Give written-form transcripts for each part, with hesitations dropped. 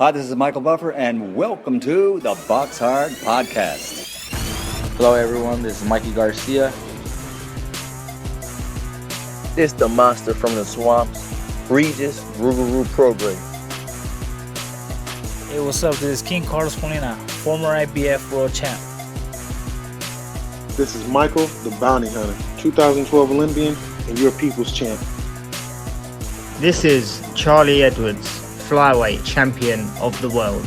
Hi, this is Michael Buffer, and welcome to the BoxHard Podcast. Hello, everyone. This is Mikey Garcia. It's the monster from the swamps, Regis Rougarou Prograis. Hey, what's up? This is King Carlos Molina, former IBF world champ. This is Michael, the Bounty Hunter, 2012 Olympian and your people's champ. This is Charlie Edwards, Flyweight champion of the world.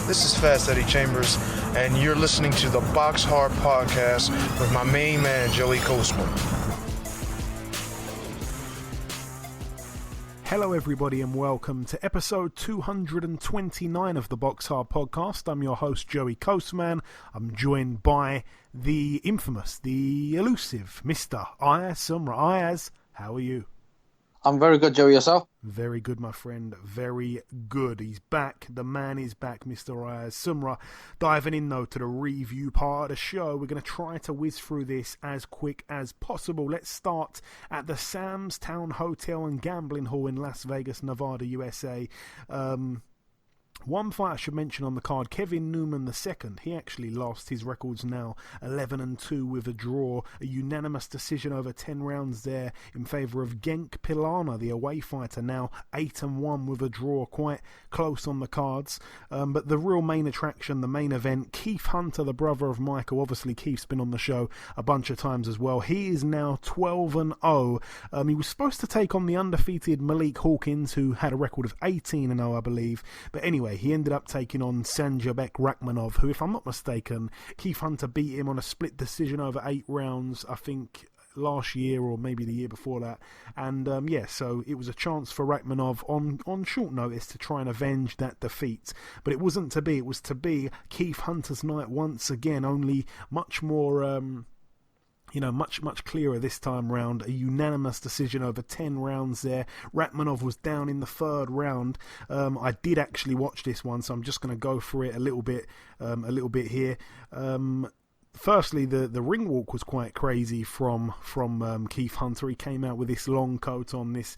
This is Fast Eddie Chambers, and you're listening to the BoxHard Podcast with my main man, Joey Coastman. Hello, everybody, and welcome to episode 229 of the BoxHard Podcast. I'm your host, Joey Coastman. I'm joined by the infamous, the elusive Mr. Ayaz Sumra. Ayaz, how are you? I'm very good, Joey. Yourself? Very good, my friend. Very good. He's back. The man is back, Mr. Ayaz Sumra. Diving in, though, to the review part of the show. We're going to try to whiz through this as quick as possible. Let's start at the Sam's Town Hotel and Gambling Hall in Las Vegas, Nevada, USA. One fight I should mention on the card, Kevin Newman II. He actually lost. His record's now 11-2 with a draw. A unanimous decision over 10 rounds there in favour of Genk Pilana, the away fighter, now 8-1 with a draw. Quite close on the cards. But the real main attraction, the main event, Keith Hunter, the brother of Michael. Obviously, Keith's been on the show a bunch of times as well. He is now 12-0. He was supposed to take on the undefeated Malik Hawkins, who had a record of 18-0, I believe. But anyway, he ended up taking on Sanjabek Rakhmonov, who, if I'm not mistaken, Keith Hunter beat him on a split decision over 8 rounds, I think, last year or maybe the year before that. And so it was a chance for Rakhmonov on short notice to try and avenge that defeat. But it wasn't to be. It was to be Keith Hunter's night once again, only much more... much clearer this time round. A unanimous decision over 10 rounds there. Rakhmonov was down in the 3rd round. I did actually watch this one, so I'm just going to go through it a little bit here. Firstly, the ring walk was quite crazy from Keith Hunter. He came out with this long coat on, this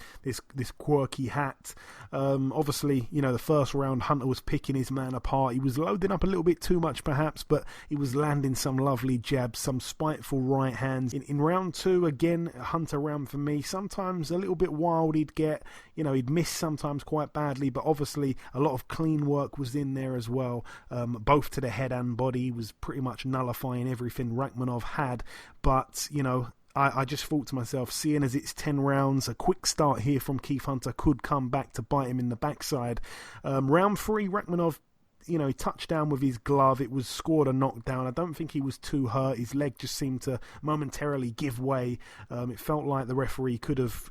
quirky hat. Obviously, the first round, Hunter was picking his man apart. He was loading up a little bit too much, perhaps, but he was landing some lovely jabs, some spiteful right hands. In round 2, again, Hunter round for me. Sometimes a little bit wild he'd get. He'd miss sometimes quite badly, but obviously a lot of clean work was in there as well. Both to the head and body. He was pretty much nullifying everything Rakhmonov had. But, I just thought to myself, seeing as it's 10 rounds, a quick start here from Keith Hunter could come back to bite him in the backside. Round 3, Rakhmonov, he touched down with his glove. It was scored a knockdown. I don't think he was too hurt. His leg just seemed to momentarily give way. It felt like the referee could have...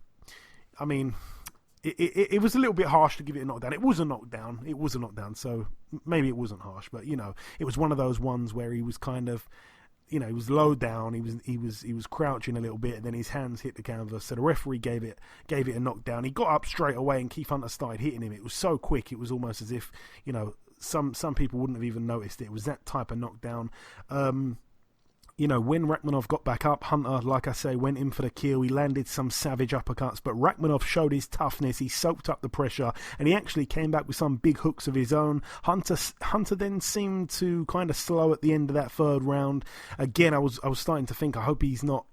It was a little bit harsh to give it a knockdown. It was a knockdown, so maybe it wasn't harsh. But, it was one of those ones where he was kind of... he was low down. He was crouching a little bit, and then his hands hit the canvas. So the referee gave it a knockdown. He got up straight away, and Keith Hunter started hitting him. It was so quick. It was almost as if some people wouldn't have even noticed it. It was that type of knockdown. When Rakhmonov got back up, Hunter, like I say, went in for the kill. He landed some savage uppercuts, but Rakhmonov showed his toughness. He soaked up the pressure, and he actually came back with some big hooks of his own. Hunter then seemed to kind of slow at the end of that 3rd round. Again, I was starting to think, I hope he's not,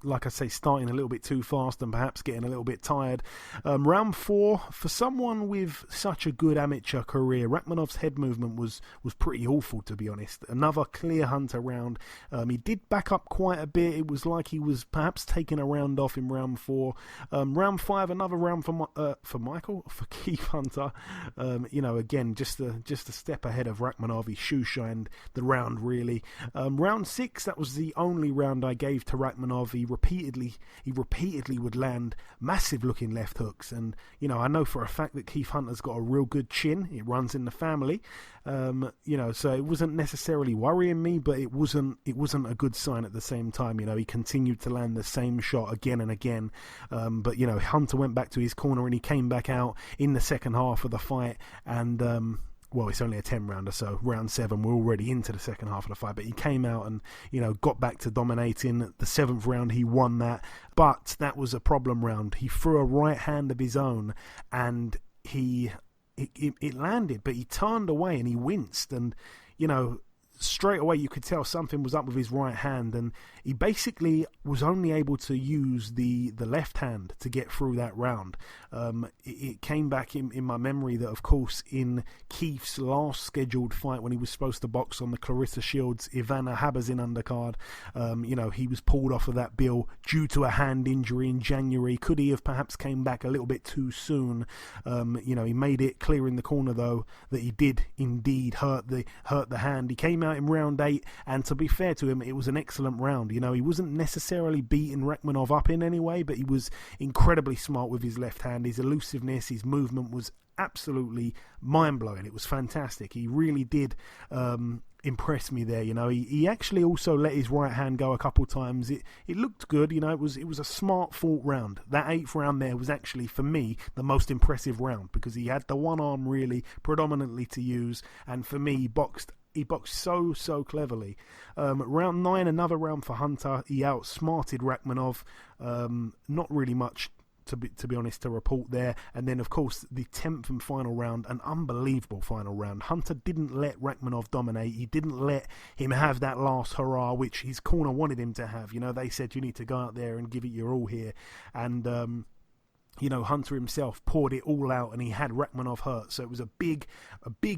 like I say, starting a little bit too fast and perhaps getting a little bit tired. Round 4, for someone with such a good amateur career, Rakhmonov's head movement was pretty awful, to be honest. Another clear Hunter round. He did back up quite a bit. It was like he was perhaps taking a round off in round 4. Round 5, another round for Keith Hunter. Again, just a step ahead of Rakhmonov. He shoe shined the round, really. Round 6, that was the only round I gave to Rakhmonov. He repeatedly would land massive looking left hooks, and I know for a fact that Keith Hunter's got a real good chin. It runs in the family. So it wasn't necessarily worrying me, but it wasn't a good sign at the same time. He continued to land the same shot again and again. But Hunter went back to his corner, and he came back out in the second half of the fight, and well, it's only a 10 rounder, so round 7, we're already into the second half of the fight, but he came out and, got back to dominating. The 7th round, he won that, but that was a problem round. He threw a right hand of his own, and it landed, but he turned away and he winced, and straight away you could tell something was up with his right hand, and he basically was only able to use the left hand to get through that round. It came back in my memory that, of course, in Keith's last scheduled fight when he was supposed to box on the Clarissa Shields Ivana Habazin undercard, he was pulled off of that bill due to a hand injury in January. Could he have perhaps came back a little bit too soon? He made it clear in the corner though that he did indeed hurt the hand. He came out in round 8, and to be fair to him, it was an excellent round. He wasn't necessarily beating Rakhmonov up in any way, but he was incredibly smart with his left hand. His elusiveness, his movement was absolutely mind-blowing. It was fantastic. He really did impress me there. He actually also let his right hand go a couple times. It looked good. It was a smart fought round. That 8th round there was actually, for me, the most impressive round, because he had the one arm really predominantly to use, and for me, he boxed so cleverly. Round 9, another round for Hunter. He outsmarted Rakhmonov. Not really much, to be honest, to report there. And then, of course, the 10th and final round, an unbelievable final round. Hunter didn't let Rakhmonov dominate. He didn't let him have that last hurrah, which his corner wanted him to have. They said, you need to go out there and give it your all here. And Hunter himself poured it all out, and he had Rakhmonov hurt. So it was a big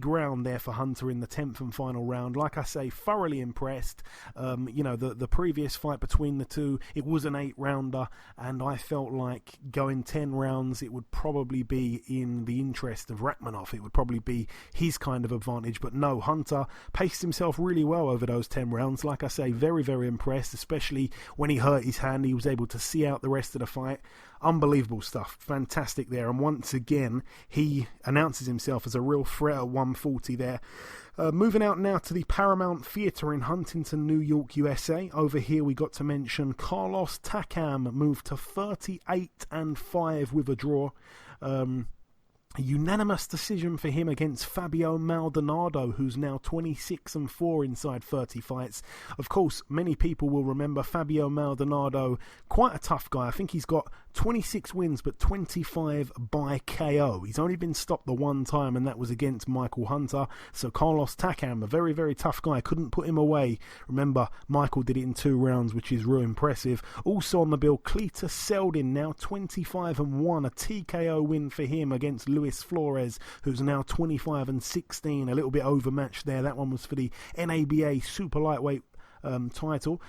round there for Hunter in the 10th and final round. Like I say, thoroughly impressed. The previous fight between the two, it was an 8-rounder, and I felt like going 10 rounds, it would probably be in the interest of Rakhmonov. It would probably be his kind of advantage. But no, Hunter paced himself really well over those 10 rounds. Like I say, very, very impressed, especially when he hurt his hand. He was able to see out the rest of the fight. Unbelievable stuff. Fantastic there. And once again, he announces himself as a real threat at 140 there. Moving out now to the Paramount Theatre in Huntington, New York, USA. Over here we got to mention Carlos Takam moved to 38-5 with a draw. A unanimous decision for him against Fabio Maldonado, who's now 26-4 inside 30 fights. Of course, many people will remember Fabio Maldonado, quite a tough guy. I think he's got 26 wins, but 25 by KO. He's only been stopped the one time, and that was against Michael Hunter. So Carlos Takam, a very, very tough guy, couldn't put him away. Remember, Michael did it in 2 rounds, which is real impressive. Also on the bill, Cletus Seldin, now 25-1, a TKO win for him against Luis Flores, who's now 25-16, a little bit overmatched there. That one was for the NABA super lightweight title.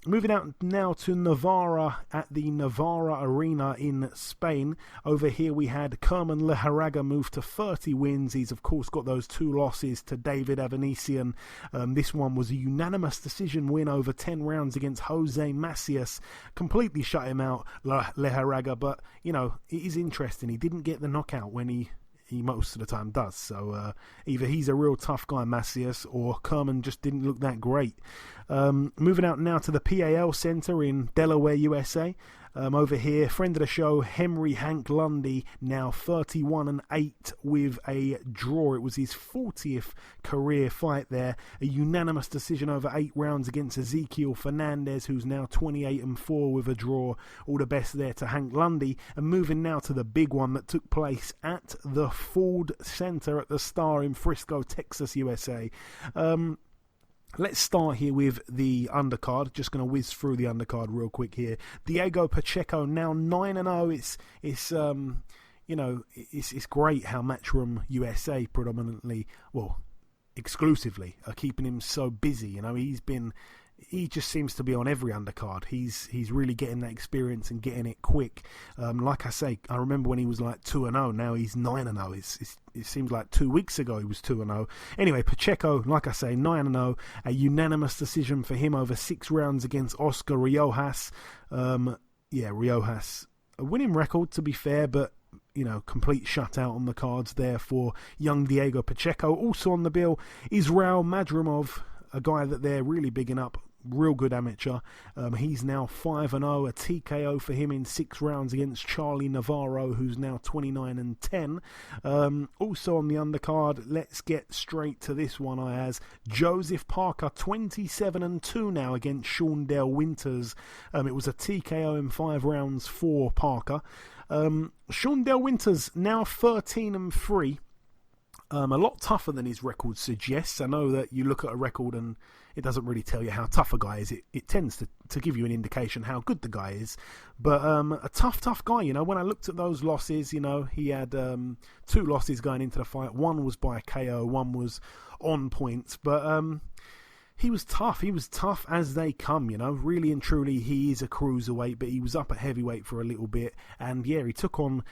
Moving out now to Navarra at the Navarra Arena in Spain. Over here we had Kerman Leharaga move to 30 wins. He's of course got those 2 losses to David Avanesian. This one was a unanimous decision win over 10 rounds against Jose Macias. Completely shut him out, Leharaga, but it is interesting. He didn't get the knockout when he most of the time does. So either he's a real tough guy, Macias, or Kerman just didn't look that great. Moving out now to the PAL Center in Delaware, USA. Over here, friend of the show, Henry Hank Lundy, now 31-8 with a draw. It was his 40th career fight there. A unanimous decision over 8 rounds against Ezekiel Fernandez, who's now 28-4 with a draw. All the best there to Hank Lundy. And moving now to the big one that took place at the Ford Center at the Star in Frisco, Texas, USA. Let's start here with the undercard. Just going to whiz through the undercard real quick here. Diego Pacheco now 9-0. It's great how Matchroom USA predominantly, exclusively, are keeping him so busy. He just seems to be on every undercard. He's really getting that experience and getting it quick. Like I say, I remember when he was like 2-0. Now he's 9-0. It seems like 2 weeks ago he was 2-0. Anyway, Pacheco, like I say, 9-0. A unanimous decision for him over 6 rounds against Oscar Riojas. Riojas, a winning record to be fair, but complete shutout on the cards there for young Diego Pacheco. Also on the bill, Israel Madrimov, a guy that they're really bigging up. Real good amateur. He's now 5-0, a TKO for him in 6 rounds against Charlie Navarro, who's now 29-10. Also on the undercard, let's get straight to this one, Ayaz. Joseph Parker, 27-2 now against Sean Dale Winters. It was a TKO in 5 rounds for Parker. Shawn Winters now 13-3. A lot tougher than his record suggests. I know that you look at a record and it doesn't really tell you how tough a guy is. It tends to give you an indication how good the guy is. But a tough guy, you know. When I looked at those losses, you know, he had 2 losses going into the fight. One was by KO, one was on points. But he was tough. He was tough as they come, you know. Really and truly, he is a cruiserweight, but he was up at heavyweight for a little bit. And yeah, he took on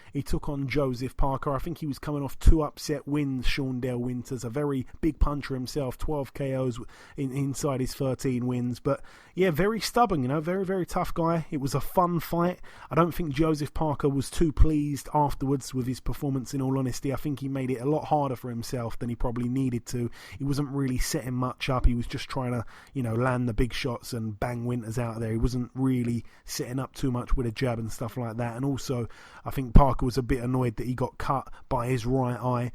Joseph Parker. I think he was coming off 2 upset wins. Shawn Winters, a very big puncher himself, 12 KOs inside his 13 wins. But yeah, very stubborn, you know, very, very tough guy. It was a fun fight. I don't think Joseph Parker was too pleased afterwards with his performance, in all honesty. I think he made it a lot harder for himself than he probably needed to. He wasn't really setting much up. He was just trying to, you know, land the big shots and bang Winters out of there. He wasn't really setting up too much with a jab and stuff like that. And also, I think Parker was a bit annoyed that he got cut by his right eye.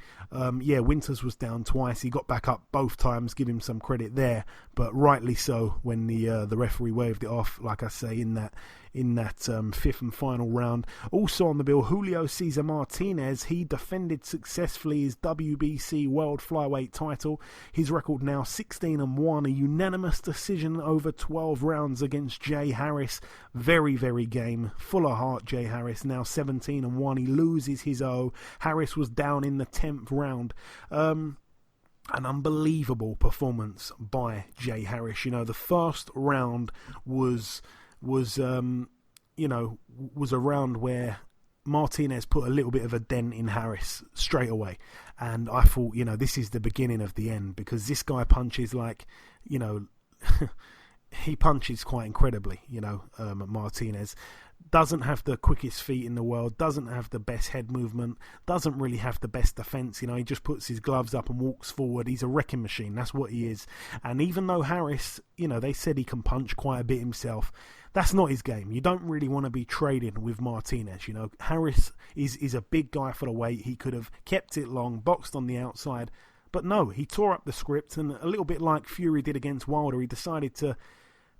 Yeah, Winters was down twice. He got back up both times. Give him some credit there, but rightly so when the referee waved it off, like I say, in that 5th and final round. Also on the bill, Julio Cesar Martinez. He defended successfully his WBC World Flyweight title. His record now 16-1, a unanimous decision over 12 rounds against Jay Harris. Very, very game. Full of heart, Jay Harris. Now 17-1. He loses his O. Harris was down in the 10th round. An unbelievable performance by Jay Harris. You know, the first round was a round where Martinez put a little bit of a dent in Harris straight away. And I thought, you know, this is the beginning of the end, because this guy punches like, you know, he punches quite incredibly, you know. Martinez doesn't have the quickest feet in the world, doesn't have the best head movement, doesn't really have the best defense. You know, he just puts his gloves up and walks forward. He's a wrecking machine. That's what he is. And even though Harris, you know, they said he can punch quite a bit himself, that's not his game. You don't really want to be trading with Martinez. You know, Harris is a big guy for the weight. He could have kept it long, boxed on the outside, but no, he tore up the script, and a little bit like Fury did against Wilder, he decided to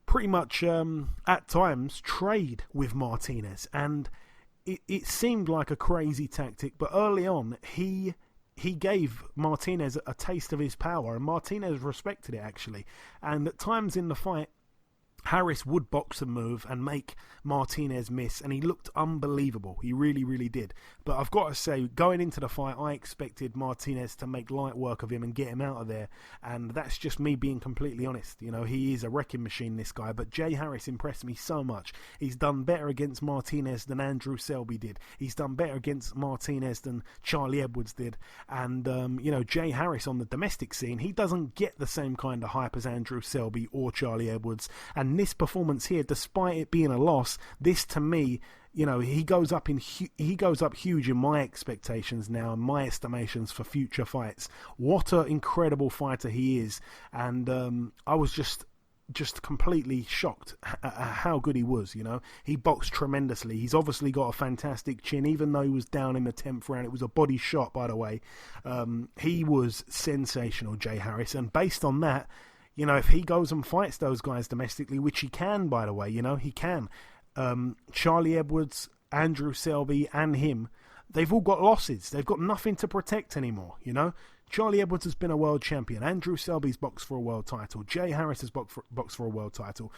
pretty much at times trade with Martinez, and it seemed like a crazy tactic, but early on he gave Martinez a taste of his power, and Martinez respected it, actually. And at times in the fight, Harris would box and move and make Martinez miss, and he looked unbelievable. He really, really did. But I've got to say, going into the fight, I expected Martinez to make light work of him and get him out of there, and that's just me being completely honest. You know, he is a wrecking machine, this guy, but Jay Harris impressed me so much. He's done better against Martinez than Andrew Selby did. He's done better against Martinez than Charlie Edwards did, and, you know, Jay Harris on the domestic scene, he doesn't get the same kind of hype as Andrew Selby or Charlie Edwards, and this performance here, despite it being a loss, this to me, you know, he goes up huge in my expectations now, and my estimations for future fights. What an incredible fighter he is, and I was just completely shocked at how good he was. You know, he boxed tremendously. He's obviously got a fantastic chin, even though he was down in the 10th round. It was a body shot, by the way. He was sensational, Jay Harris, and based on that, you know, if he goes and fights those guys domestically, which he can, by the way, you know, he can. Charlie Edwards, Andrew Selby, and him, they've all got losses. They've got nothing to protect anymore, you know. Charlie Edwards has been a world champion. Andrew Selby's boxed for a world title. Jay Harris has boxed for a world title.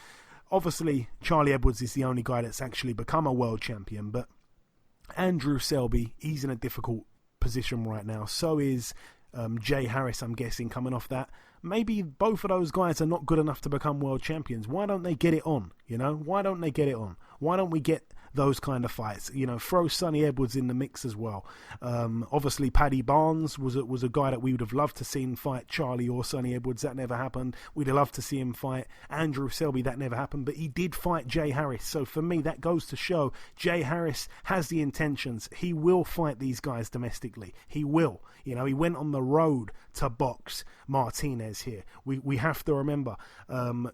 Obviously, Charlie Edwards is the only guy that's actually become a world champion, but Andrew Selby, he's in a difficult position right now. So is Jay Harris, I'm guessing, coming off that. Maybe both of those guys are not good enough to become world champions. Why don't they get it on? You know, why don't they get it on? Why don't we get those kind of fights? You know, throw Sonny Edwards in the mix as well. Obviously, Paddy Barnes was a guy that we would have loved to seen fight Charlie or Sonny Edwards. That never happened. We'd have loved to see him fight Andrew Selby. That never happened. But he did fight Jay Harris. So for me, that goes to show Jay Harris has the intentions. He will fight these guys domestically. He will. You know, he went on the road to box Martinez here. We have to remember,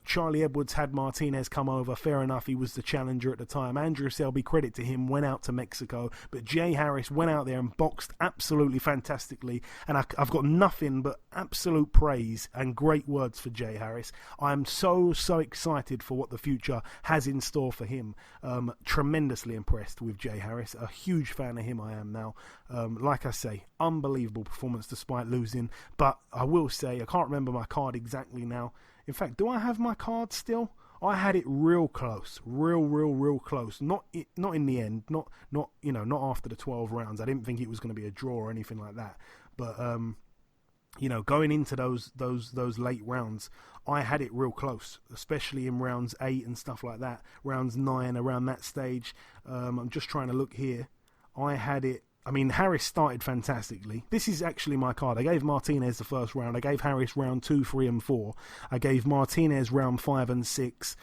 Charlie Edwards had Martinez come over. Fair enough, he was the challenger at the time. Andrew Selby Shelby, credit to him, went out to Mexico. But Jay Harris went out there and boxed absolutely fantastically. And I've got nothing but absolute praise and great words for Jay Harris. I'm so excited for what the future has in store for him. Tremendously impressed with Jay Harris. A huge fan of him I am now. Like I say, unbelievable performance despite losing. But I will say, I can't remember my card exactly now. In fact, do I have my card still? I had it real close, real close. Not in the end, not after the 12 rounds. I didn't think it was going to be a draw or anything like that. But going into those late rounds, I had it real close, especially in rounds 8 and stuff like that. Rounds 9, around that stage. I'm just trying to look here. I had it. I mean, Harris started fantastically. This is actually my card. I gave Martinez the first round. I gave Harris round 2, 3, and 4. I gave Martinez round 5 and 6.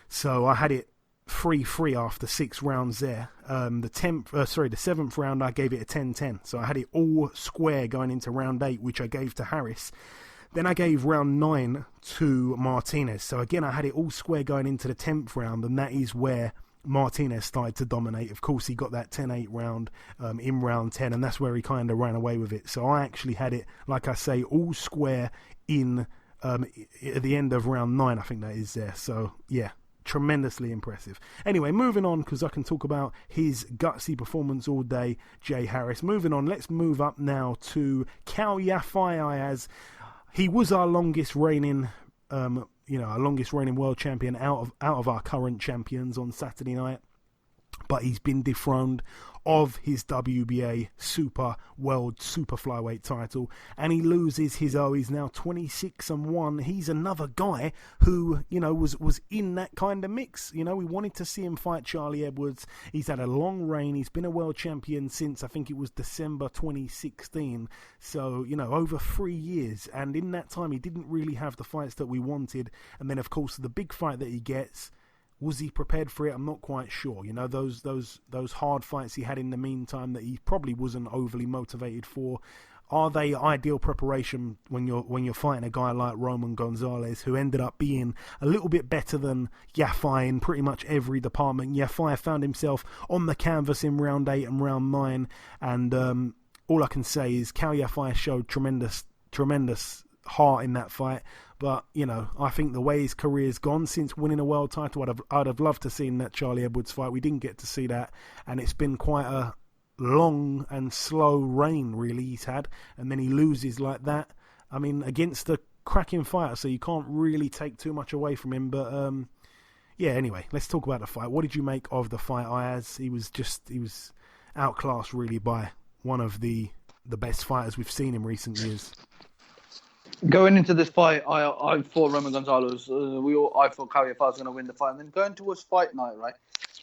So I had it 3-3 after 6 rounds there. The 7th round, I gave it a 10-10. So I had it all square going into round 8, which I gave to Harris. Then I gave round 9 to Martinez. So again, I had it all square going into the 10th round, and that is where Martinez started to dominate. Of course, he got that 10-8 round in round 10, and that's where he kind of ran away with it. So I actually had it, like I say, all square in at the end of round 9, I think that is there. So, yeah, tremendously impressive. Anyway, moving on, because I can talk about his gutsy performance all day, Jay Harris. Moving on, let's move up now to Cal Yafai Ayaz. He was our longest reigning our longest reigning world champion out of our current champions on Saturday night. But he's been dethroned of his WBA super flyweight title, and he loses his he's now 26-1. He's another guy who was in that kind of mix. We wanted to see him fight Charlie Edwards. He's had a long reign. He's been a world champion since I think it was December 2016, so over 3 years, and in that time he didn't really have the fights that we wanted. And then of course the big fight that he gets, was he prepared for it? I'm not quite sure. Those hard fights he had in the meantime that he probably wasn't overly motivated for. Are they ideal preparation when you're fighting a guy like Roman Gonzalez, who ended up being a little bit better than Yafai in pretty much every department? Yafai found himself on the canvas in round 8 and round 9, and all I can say is Cal Yafai showed tremendous heart in that fight. But, I think the way his career's gone since winning a world title, I'd have loved to see that Charlie Edwards fight. We didn't get to see that, and it's been quite a long and slow reign, really, he's had. And then he loses like that. I mean, against a cracking fighter, so you can't really take too much away from him. But, anyway, let's talk about the fight. What did you make of the fight, Ayaz? He was outclassed, really, by one of the best fighters we've seen in recent years. Going into this fight, I thought Roman Gonzalez. I thought Cal Yafai was going to win the fight, and then going towards fight night, right?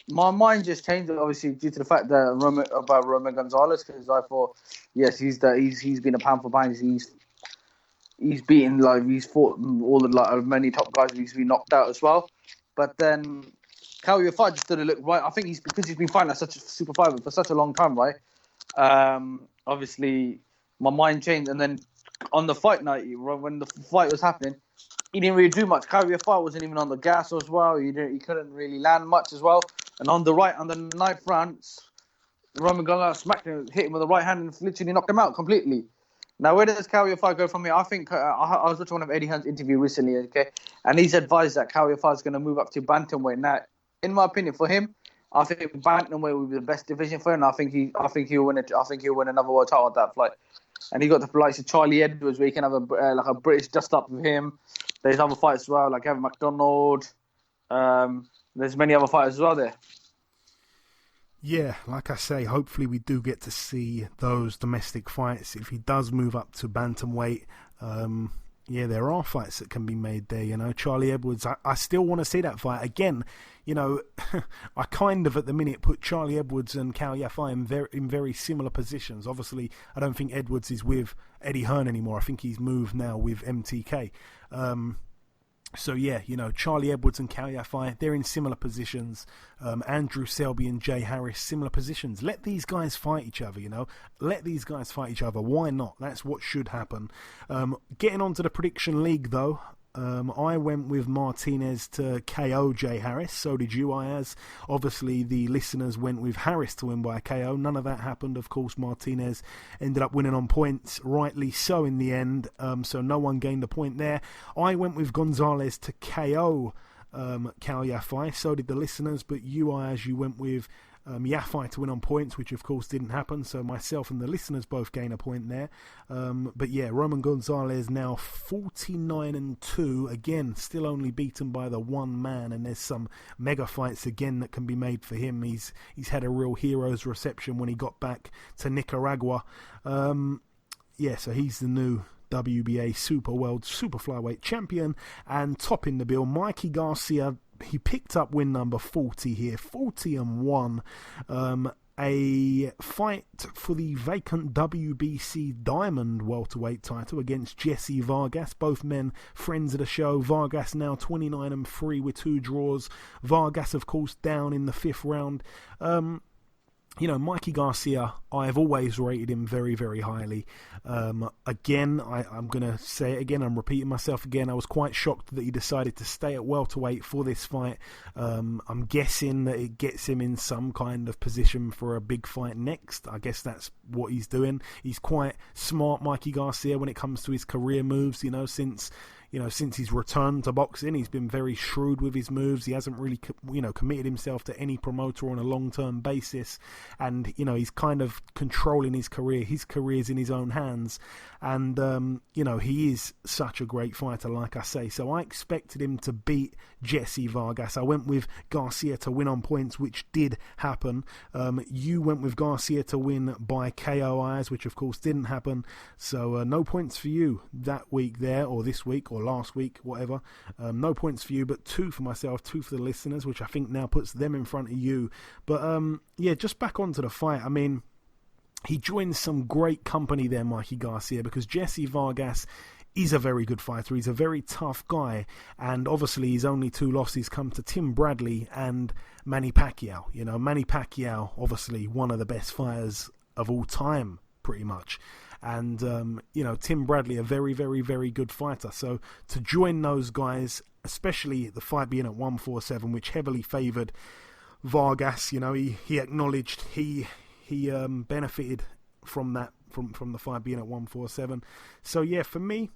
My mind just changed, obviously, due to the fact that Roman Gonzalez, because I thought, yes, he's been a pound for pound. He's beaten he's fought all the many top guys. He's been knocked out as well. But then Cal Yafai just didn't look right. I think because he's been fighting at such a super fighter for such a long time, right? Obviously, my mind changed, and then on the fight night, when the fight was happening, he didn't really do much. Cal Yafai wasn't even on the gas as well. He couldn't really land much as well. And on the 9th round, Roman Gonzalez smacked him, hit him with the right hand, and literally knocked him out completely. Now, where does Cal Yafai go from here? I think I was watching one of Eddie Hearn's interview recently, okay, and he's advised that Cal Yafai is going to move up to bantamweight. Now, in my opinion, for him, I think bantamweight will be the best division for him. I think he'll win it. I think he'll win another world title at that fight. And he got the likes of Charlie Edwards, where you can have a British dust up with him. There's other fights as well, like Kevin McDonald. There's many other fighters as well there. Yeah, like I say, hopefully we do get to see those domestic fights. If he does move up to bantamweight, there are fights that can be made there. Charlie Edwards, I still want to see that fight again. I kind of at the minute put Charlie Edwards and Cal Yafai in very similar positions. Obviously, I don't think Edwards is with Eddie Hearn anymore. I think he's moved now with MTK. So yeah, Charlie Edwards and Cal Yafai, they're in similar positions. Andrew Selby and Jay Harris, similar positions. Let these guys fight each other, Let these guys fight each other. Why not? That's what should happen. Getting on to the prediction league, though, I went with Martinez to KO Jay Harris. So did you, Ayaz. Obviously, the listeners went with Harris to win by KO. None of that happened. Of course, Martinez ended up winning on points, rightly so in the end. So no one gained a point there. I went with Gonzalez to KO Cal Yafai. So did the listeners. But you, Ayaz, you went with Yafai to win on points, which of course didn't happen, so myself and the listeners both gain a point there. But yeah, Roman Gonzalez now 49-2, again still only beaten by the one man, and there's some mega fights again that can be made for him. He's had a real hero's reception when he got back to Nicaragua. Yeah, so he's the new WBA Super Flyweight champion. And topping the bill, Mikey Garcia. He picked up win number 40 here, 40-1. A fight for the vacant WBC Diamond welterweight title against Jesse Vargas. Both men friends of the show. Vargas now 29-3 with 2 draws. Vargas, of course, down in the 5th round. Mikey Garcia, I've always rated him very, very highly. Again, I'm going to say it again, I'm repeating myself again. I was quite shocked that he decided to stay at welterweight for this fight. I'm guessing that it gets him in some kind of position for a big fight next. I guess that's what he's doing. He's quite smart, Mikey Garcia, when it comes to his career moves, since he's returned to boxing. He's been very shrewd with his moves. He hasn't really, committed himself to any promoter on a long-term basis. And, he's kind of controlling his career. His career's in his own hands. And, he is such a great fighter, like I say. So I expected him to beat Jesse Vargas. I went with Garcia to win on points, which did happen. You went with Garcia to win by KO Ayaz, which of course didn't happen. So no points for you that week there, or this week, or last week, whatever. No points for you, but 2 for myself, 2 for the listeners, which I think now puts them in front of you. But just back onto the fight. I mean, he joins some great company there, Mikey Garcia, because Jesse Vargas is a very good fighter. He's a very tough guy, and obviously his only 2 losses come to Tim Bradley and Manny Pacquiao. Manny Pacquiao, obviously one of the best fighters of all time, pretty much. And, Tim Bradley, a very, very, very good fighter. So to join those guys, especially the fight being at 147, which heavily favoured Vargas, he acknowledged he benefited from that, from the fight being at 147. So yeah, for me,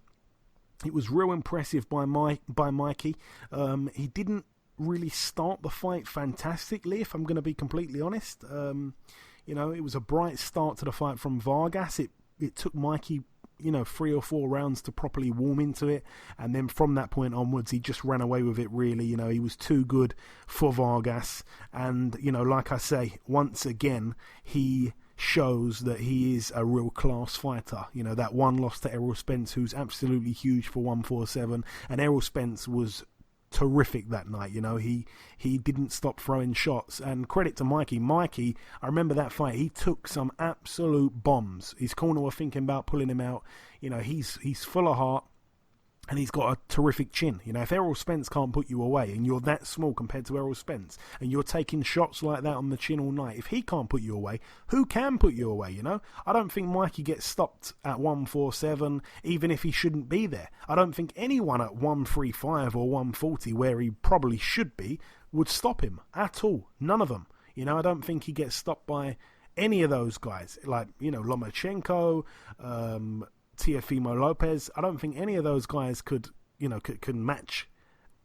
it was real impressive by Mikey. He didn't really start the fight fantastically, if I'm going to be completely honest. It was a bright start to the fight from Vargas. It took Mikey, 3 or 4 rounds to properly warm into it. And then from that point onwards, he just ran away with it, really. He was too good for Vargas. And, like I say, once again, he shows that he is a real class fighter. That one loss to Errol Spence, who's absolutely huge for 147. And Errol Spence was terrific that night. He didn't stop throwing shots, and credit to Mikey. I remember that fight, he took some absolute bombs. His corner were thinking about pulling him out. He's full of heart, and he's got a terrific chin. If Errol Spence can't put you away, and you're that small compared to Errol Spence, and you're taking shots like that on the chin all night, if he can't put you away, who can put you away? I don't think Mikey gets stopped at 147, even if he shouldn't be there. I don't think anyone at 135 or 140, where he probably should be, would stop him at all. None of them. I don't think he gets stopped by any of those guys, like Lomachenko, Teofimo Lopez. I don't think any of those guys could match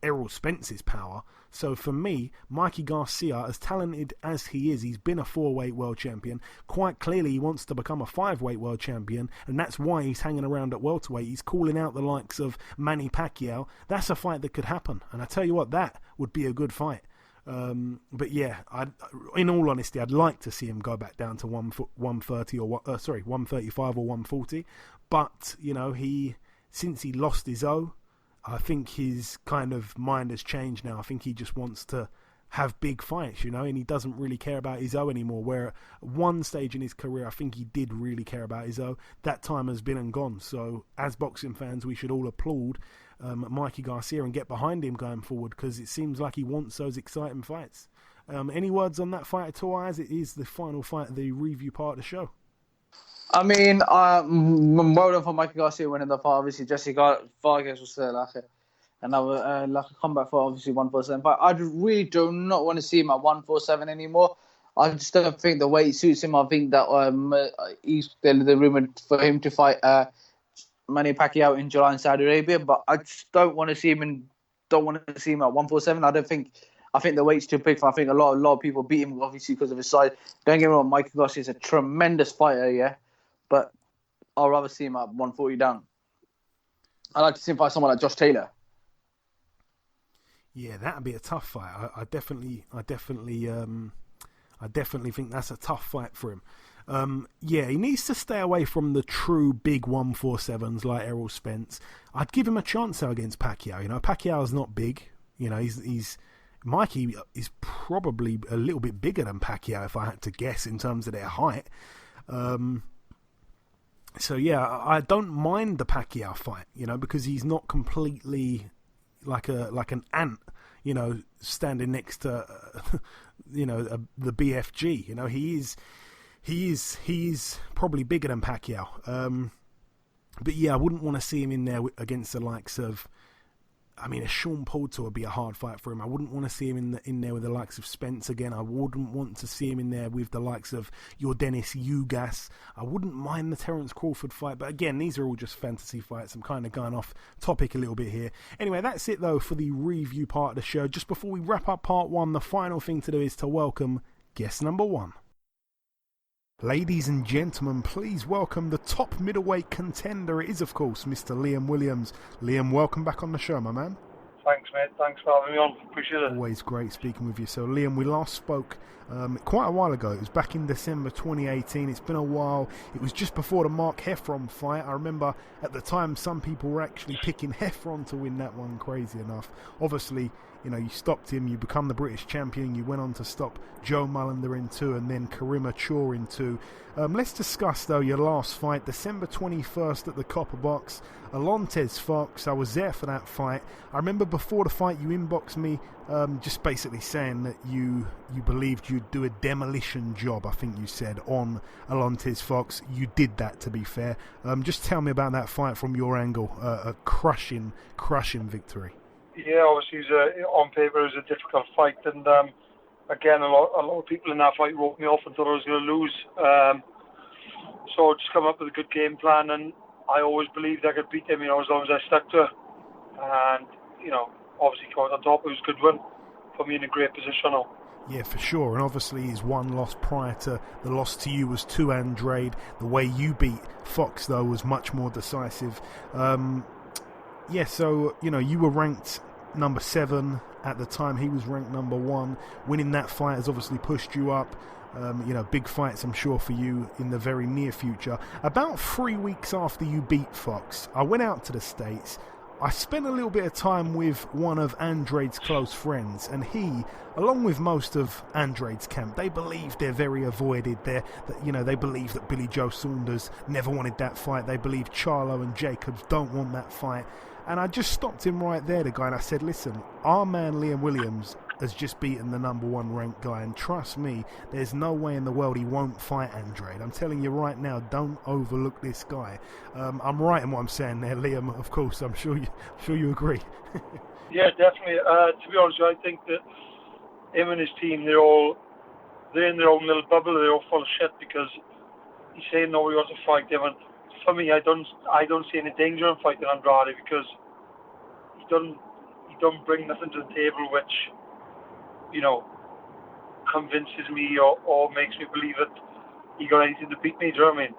Errol Spence's power. So for me, Mikey Garcia, as talented as he is, he's been a 4-weight world champion. Quite clearly, he wants to become a 5-weight world champion, and that's why he's hanging around at welterweight. He's calling out the likes of Manny Pacquiao. That's a fight that could happen, and I tell you what, that would be a good fight. But yeah, in all honesty, I'd like to see him go back down to 130 or 135 or 140. But since he lost his O, I think his kind of mind has changed now. I think he just wants to have big fights, and he doesn't really care about his O anymore. Where at one stage in his career, I think he did really care about his O. That time has been and gone. So as boxing fans, we should all applaud Mikey Garcia and get behind him going forward, because it seems like he wants those exciting fights. Any words on that fight at all, as it is the final fight of the review part of the show? I mean, well done for Mikey Garcia winning the fight. Obviously, Jesse Vargas was like and I would like a comeback for obviously 147 fight. I really do not want to see him at 147 anymore. I just don't think the weight suits him. I think that he's the rumour for him to fight Manny Pacquiao in July in Saudi Arabia, but I just don't want to see him. Don't want to see him at 147. I think the weight's too big for. I think a lot of people beat him obviously because of his size. Don't get me wrong, Michael Goss is a tremendous fighter, yeah, but I'd rather see him at 140 down. I'd like to see him fight someone like Josh Taylor. Yeah, that'd be a tough fight. I definitely think that's a tough fight for him. Yeah, he needs to stay away from the true big 147s like Errol Spence. I'd give him a chance though against Pacquiao. You know, Pacquiao's not big. You know, Mikey is probably a little bit bigger than Pacquiao if I had to guess in terms of their height. So yeah, I don't mind the Pacquiao fight, you know, because he's not completely like an ant, you know, standing next to, you know, the BFG. You know, he is probably bigger than Pacquiao. But yeah, I wouldn't want to see him in there against the likes of. I mean, a Sean Poulter would be a hard fight for him. I wouldn't want to see him in there with the likes of Spence again. I wouldn't want to see him in there with the likes of your Dennis Ugas. I wouldn't mind the Terence Crawford fight. But again, these are all just fantasy fights. I'm kind of going off topic a little bit here. Anyway, that's it, though, for the review part of the show. Just before we wrap up part one, the final thing to do is to welcome guest number one. Ladies and gentlemen, please welcome the top middleweight contender. It is, of course, Mr. Liam Williams. Liam, welcome back on the show, my man. Thanks, mate. Thanks for having me on. Appreciate it. Always great speaking with you. So, Liam, we last spoke quite a while ago. It was back in December 2018. It's been a while. It was just before the Mark Heffron fight. I remember at the time some people were actually picking Heffron to win that one, crazy enough. Obviously, you know, you stopped him, you become the British champion, you went on to stop Joe Mullender in 2 and then Karim Achor in 2. Let's discuss, though, your last fight, December 21st at the Copper Box, Alantez Fox. I was there for that fight. I remember before the fight you inboxed me just basically saying that you believed you'd do a demolition job, I think you said, on Alantez Fox. You did that, to be fair. Just tell me about that fight from your angle, a crushing victory. Yeah, obviously, on paper, it was a difficult fight, and again, a lot of people in that fight wrote me off and thought I was going to lose. So I just come up with a good game plan, and I always believed I could beat him, you know, as long as I stuck to it. And, you know, obviously coming on top, it was a good win. Put me in a great position now. Yeah, for sure. And obviously his one loss prior to the loss to you was to Andrade. The way you beat Fox, though, was much more decisive. Yeah, so, you know, you were ranked number 7 at the time. He was ranked number 1. Winning that fight has obviously pushed you up. You know, big fights, I'm sure, for you in the very near future. About 3 weeks after you beat Fox, I went out to the States. I spent a little bit of time with one of Andrade's close friends, and he, along with most of Andrade's camp, they believe they're very avoided. They believe that Billy Joe Saunders never wanted that fight. They believe Charlo and Jacobs don't want that fight. And I just stopped him right there, the guy, and I said, listen, our man Liam Williams has just beaten the number 1 ranked guy, and trust me, there's no way in the world he won't fight Andrade. I'm telling you right now, don't overlook this guy. I'm right in what I'm saying there, Liam, of course. I'm sure you agree. Yeah, definitely. To be honest with you, I think that him and his team, they're in their own little bubble. They're all full of shit because he's saying nobody wants to fight him. And for me, I don't see any danger in fighting Andrade because he don't bring nothing to the table which, you know, convinces me or makes me believe that he got anything to beat me. Do you know what I mean?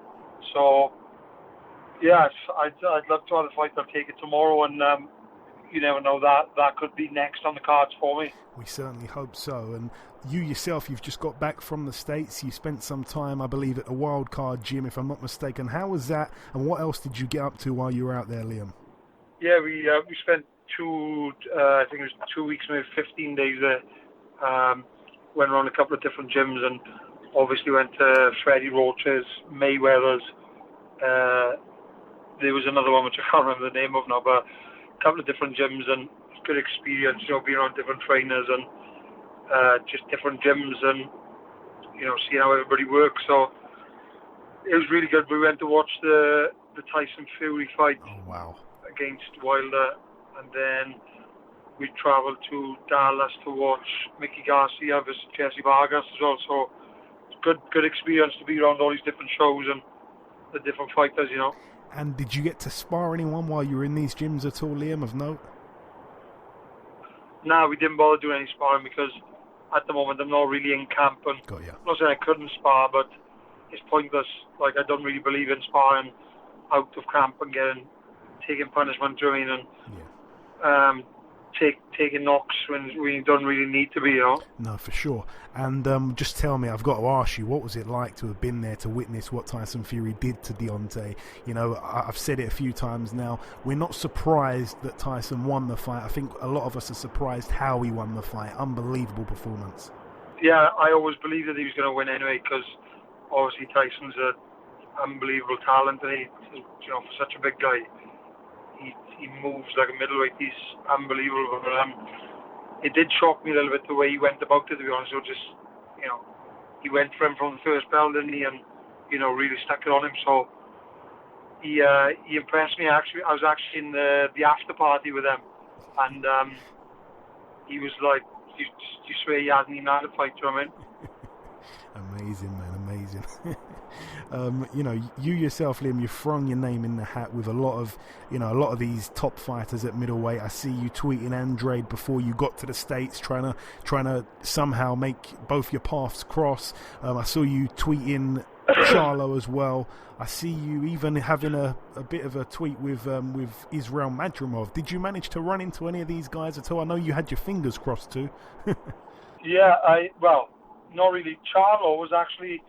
So, yeah, I'd love to have a fight. I'll take it tomorrow, and you never know, that could be next on the cards for me. We certainly hope so. And you yourself, you've just got back from the States. You spent some time, I believe, at a Wildcard gym, if I'm not mistaken. How was that, and what else did you get up to while you were out there, Liam? Yeah, we spent I think it was 2 weeks, maybe 15 days there. Went around a couple of different gyms, and obviously went to Freddie Roach's, Mayweather's. There was another one which I can't remember the name of now, but a couple of different gyms, and good experience, you know, being around different trainers and just different gyms, and you know, seeing how everybody works. So it was really good. We went to watch the Tyson Fury fight. Oh, wow. Against Wilder. and then we travelled to Dallas to watch Mickey Garcia versus Jesse Vargas as well. So it's good experience to be around all these different shows and the different fighters, you know. And did you get to spar anyone while you were in these gyms at all, Liam, of note? No, we didn't bother doing any sparring because at the moment I'm not really in camp, and Got ya. I'm not saying I couldn't spar, but it's pointless. Like, I don't really believe in sparring out of camp and taking punishment, do you know what I mean? And taking knocks when you don't really need to be, you know? No, for sure. And just tell me, I've got to ask you, what was it like to have been there to witness what Tyson Fury did to Deontay? You know, I've said it a few times now. We're not surprised that Tyson won the fight. I think a lot of us are surprised how he won the fight. Unbelievable performance. Yeah, I always believed that he was going to win anyway, because obviously Tyson's an unbelievable talent, and he, you know, for such a big guy, he moves like a middleweight. He's unbelievable. But it did shock me a little bit the way he went about it, to be honest. So just, you know, he went for him from the first bell, didn't he? And, you know, really stuck it on him. So he impressed me. Actually, I was actually in the after party with him, and he was like, you swear he hasn't even had a fight, do you know what I mean? Amazing, man, amazing. You know, you yourself, Liam, you've thrown your name in the hat with a lot of these top fighters at middleweight. I see you tweeting Andrade before you got to the States, trying to somehow make both your paths cross. I saw you tweeting Charlo as well. I see you even having a bit of a tweet with Israel Madrimov. Did you manage to run into any of these guys at all? I know you had your fingers crossed too. Yeah, well, not really. Charlo was actually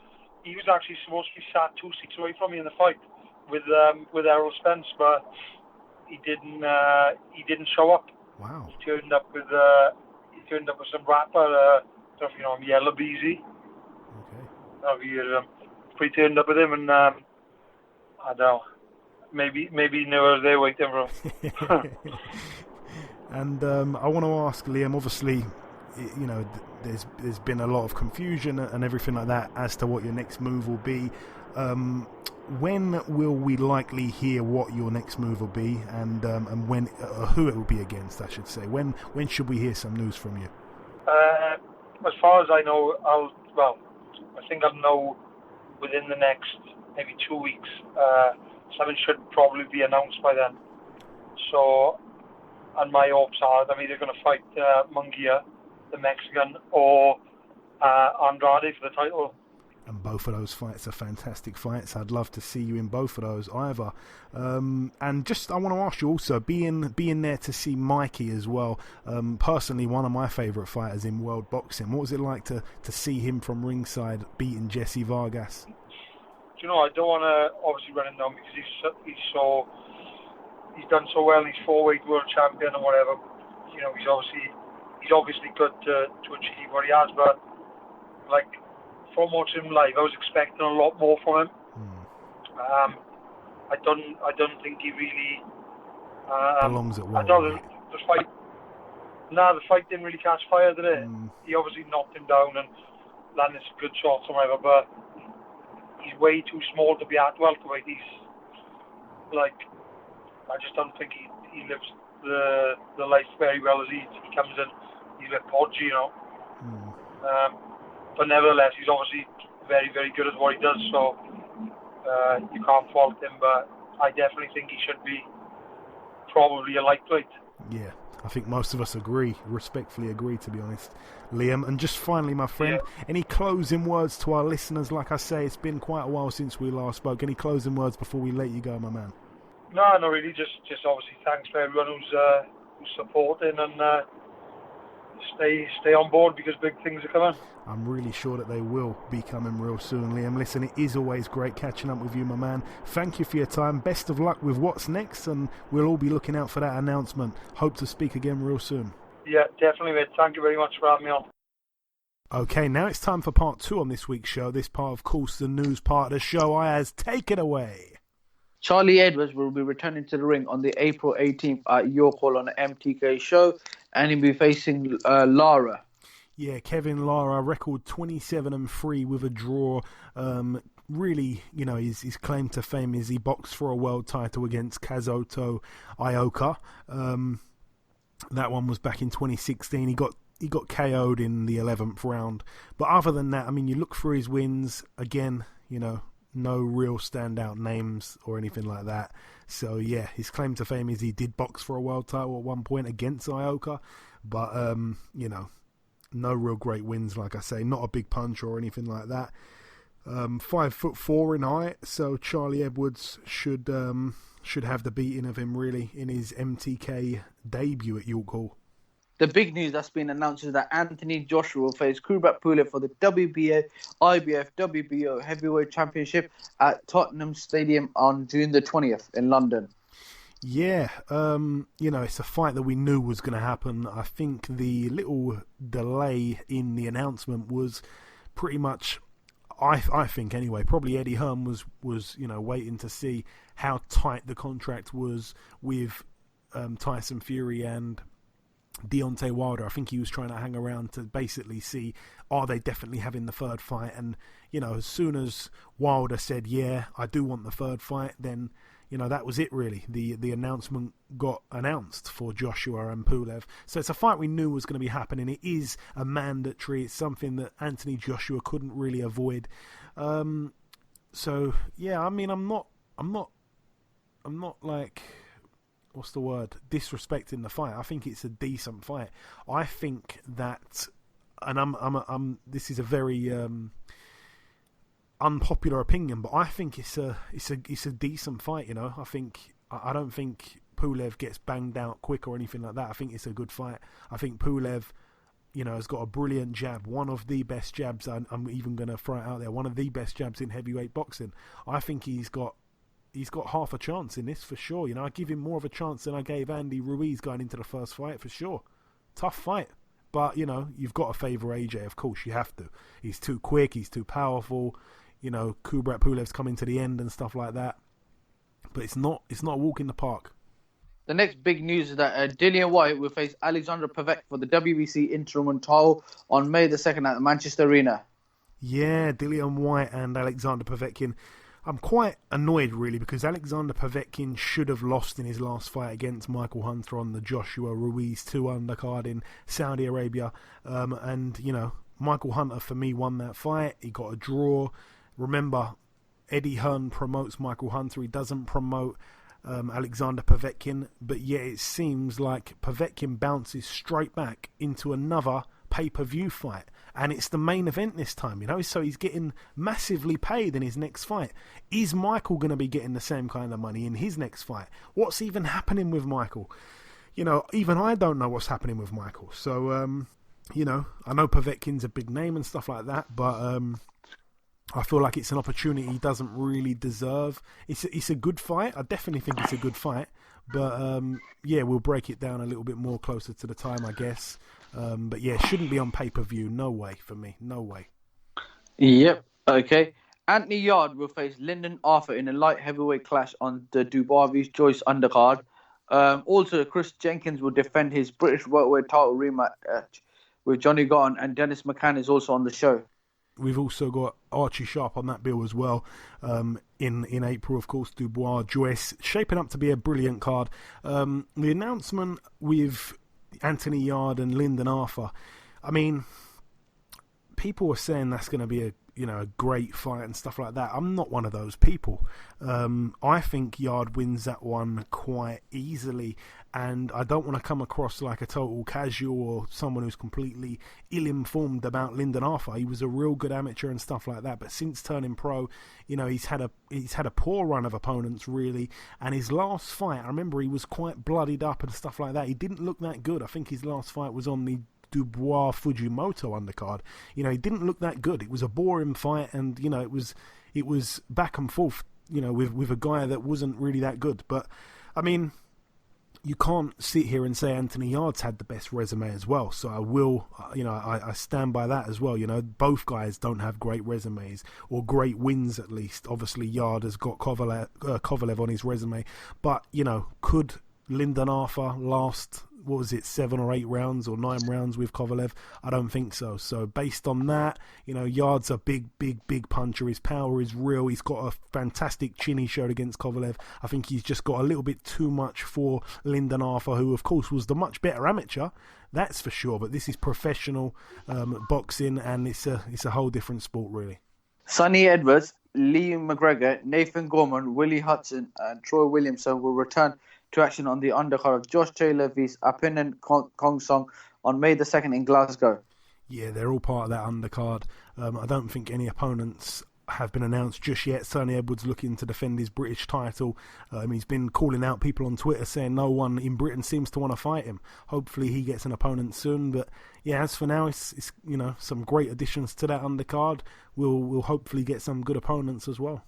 supposed to be sat 2 seats away from me in the fight with Errol Spence, but he didn't show up. Wow. He turned up with some rapper, stuff, you know, Yellow Beezy. Okay. He turned up with him, and I don't know, maybe he knew I was there waiting for him. And I want to ask Liam, obviously, you know, there's been a lot of confusion and everything like that as to what your next move will be. When will we likely hear what your next move will be, and when who it will be against, I should say? When should we hear some news from you? As far as I know, I think I'll know within the next maybe 2 weeks. Something should probably be announced by then. So, and my hopes are I'm either going to fight Munguia, the Mexican, or Andrade for the title. And both of those fights are fantastic fights. I'd love to see you in both of those either. And just I want to ask you also, being there to see Mikey as well, personally one of my favourite fighters in world boxing. What was it like to see him from ringside beating Jesse Vargas? Do you know, I don't want to obviously run him down because he's done so well. He's 4-weight world champion and whatever. You know, he's obviously good to achieve what he has, but like, from watching him live, I was expecting a lot more from him. I don't think he really belongs at welterweight. The fight didn't really catch fire, did it? He obviously knocked him down and landed some good shots or whatever, but he's way too small to be at welterweight. He's like, I just don't think he lives the life very well as he comes in. He's a bit podgy, you know. But nevertheless, he's obviously very, very good at what he does, so you can't fault him, but I definitely think he should be probably a lightweight. Yeah, I think most of us respectfully agree, to be honest, Liam. And just finally, my friend, any closing words to our listeners? Like I say, it's been quite a while since we last spoke. Any closing words before we let you go, my man? No, not really. Just obviously thanks for everyone who's supporting, and stay on board because big things are coming. I'm really sure that they will be coming real soon, Liam. Listen, it is always great catching up with you, my man. Thank you for your time. Best of luck with what's next, and we'll all be looking out for that announcement. Hope to speak again real soon. Yeah, definitely, mate. Thank you very much for having me on. Okay, now it's time for part 2 on this week's show. This part, of course, the news part of the show. Ayaz, take it away. Charlie Edwards will be returning to the ring on the April 18th at York Hall on the MTK show, and he'll be facing Lara. Yeah, Kevin Lara, record 27-3 with a draw. Really, you know, his claim to fame is he boxed for a world title against Kazuto Ioka. That one was back in 2016. He got KO'd in the 11th round. But other than that, I mean, you look through his wins, again, you know, no real standout names or anything like that. So, yeah, his claim to fame is he did box for a world title at one point against Ioka. But, you know, no real great wins, like I say. Not a big punch or anything like that. 5'4" in height, so Charlie Edwards should have the beating of him, really, in his MTK debut at York Hall. The big news that's been announced is that Anthony Joshua will face Kubrat Pulev for the WBA, IBF, WBO Heavyweight Championship at Tottenham Stadium on June the 20th in London. Yeah, you know, it's a fight that we knew was going to happen. I think the little delay in the announcement was pretty much, I think anyway, probably Eddie Hearn was you know, waiting to see how tight the contract was with Tyson Fury and Deontay Wilder. I think he was trying to hang around to basically see, are they definitely having the third fight? And, you know, as soon as Wilder said, yeah, I do want the third fight, then, you know, that was it, really. The announcement got announced for Joshua and Pulev. So it's a fight we knew was going to be happening. It is a mandatory. It's something that Anthony Joshua couldn't really avoid. So, yeah, I mean, I'm not like, what's the word, disrespecting the fight. I think it's a decent fight. I think that, and I'm this is a very unpopular opinion, but I think it's a decent fight. You know, I don't think Pulev gets banged out quick or anything like that. I think it's a good fight. I think Pulev, you know, has got a brilliant jab, one of the best jabs. I'm even going to throw it out there, one of the best jabs in heavyweight boxing. I think he's got half a chance in this for sure. You know, I give him more of a chance than I gave Andy Ruiz going into the first fight for sure. Tough fight. But, you know, you've got to favour AJ, of course, you have to. He's too quick, he's too powerful. You know, Kubrat Pulev's coming to the end and stuff like that. But it's not a walk in the park. The next big news is that Dillian White will face Alexander Pavek for the WBC interim title on May the 2nd at the Manchester Arena. Yeah, Dillian White and Alexander Povetkin. I'm quite annoyed, really, because Alexander Povetkin should have lost in his last fight against Michael Hunter on the Joshua Ruiz 2 undercard in Saudi Arabia. And, you know, Michael Hunter, for me, won that fight. He got a draw. Remember, Eddie Hearn promotes Michael Hunter. He doesn't promote Alexander Povetkin. But yet it seems like Povetkin bounces straight back into another pay-per-view fight. And it's the main event this time, you know, so he's getting massively paid in his next fight. Is Michael going to be getting the same kind of money in his next fight? What's even happening with Michael? You know, even I don't know what's happening with Michael. So, you know, I know Povetkin's a big name and stuff like that, but I feel like it's an opportunity he doesn't really deserve. It's a good fight. I definitely think it's a good fight. But, yeah, we'll break it down a little bit more closer to the time, I guess. But, yeah, shouldn't be on pay-per-view. No way for me. No way. Yep. Okay. Anthony Yard will face Lyndon Arthur in a light heavyweight clash on the Dubois v. Joyce undercard. Also, Chris Jenkins will defend his British welterweight title rematch with Johnny Gatton, and Dennis McCann is also on the show. We've also got Archie Sharp on that bill as well. In April, of course, Dubois, Joyce, shaping up to be a brilliant card. The announcement with Anthony Yard and Lyndon Arthur, I mean, people were saying that's going to be a great fight and stuff like that. I'm not one of those people. I think Yard wins that one quite easily, and I don't want to come across like a total casual or someone who's completely ill-informed about Lyndon Arthur. He was a real good amateur and stuff like that, but since turning pro, you know, he's had a poor run of opponents, really, and his last fight, I remember he was quite bloodied up and stuff like that. He didn't look that good. I think his last fight was on the Dubois Fujimoto undercard. You know, he didn't look that good. It was a boring fight, and you know, it was back and forth, you know, with a guy that wasn't really that good. But I mean, you can't sit here and say Anthony Yard's had the best resume as well. So I will, you know, I stand by that as well. You know, both guys don't have great resumes or great wins, at least. Obviously, Yard has got Kovalev on his resume, but you know, could Lyndon Arthur last what was it, 7 or 8 rounds or 9 rounds with Kovalev? I don't think so. So based on that, Yard's a big puncher. His power is real. He's got a fantastic chin he showed against Kovalev. I think he's just got a little bit too much for Lyndon Arthur, who of course was the much better amateur. That's for sure. But this is professional boxing, and it's a whole different sport, really. Sonny Edwards, Lee McGregor, Nathan Gorman, Willie Hudson, and Troy Williamson will return to action on the undercard of Josh Taylor vs. Apinan Kong Song on May the 2nd in Glasgow. Yeah, they're all part of that undercard. I don't think any opponents have been announced just yet. Sonny Edwards looking to defend his British title. He's been calling out people on Twitter saying no one in Britain seems to want to fight him. Hopefully he gets an opponent soon. But yeah, as for now, it's some great additions to that undercard. We'll hopefully get some good opponents as well.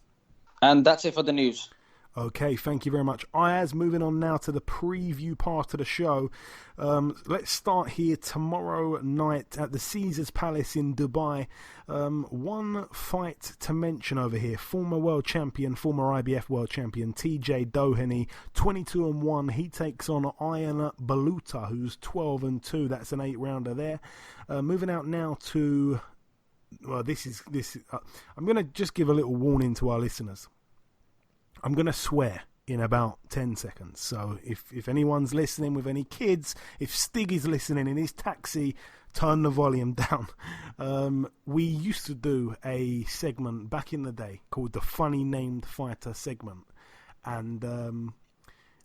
And that's it for the news. Okay, thank you very much, Ayaz. Moving on now to the preview part of the show. Let's start here tomorrow night at the Caesars Palace in Dubai. One fight to mention over here. Former world champion, former IBF world champion, TJ Doheny, 22-1. He takes on Ian Baluta, who's 12-2. That's an 8-rounder there. Moving out now to... Well, this is. I'm going to just give a little warning to our listeners. I'm going to swear in about 10 seconds. So if anyone's listening with any kids, if Stig is listening in his taxi, turn the volume down. We used to do a segment back in the day called the Funny Named Fighter segment. And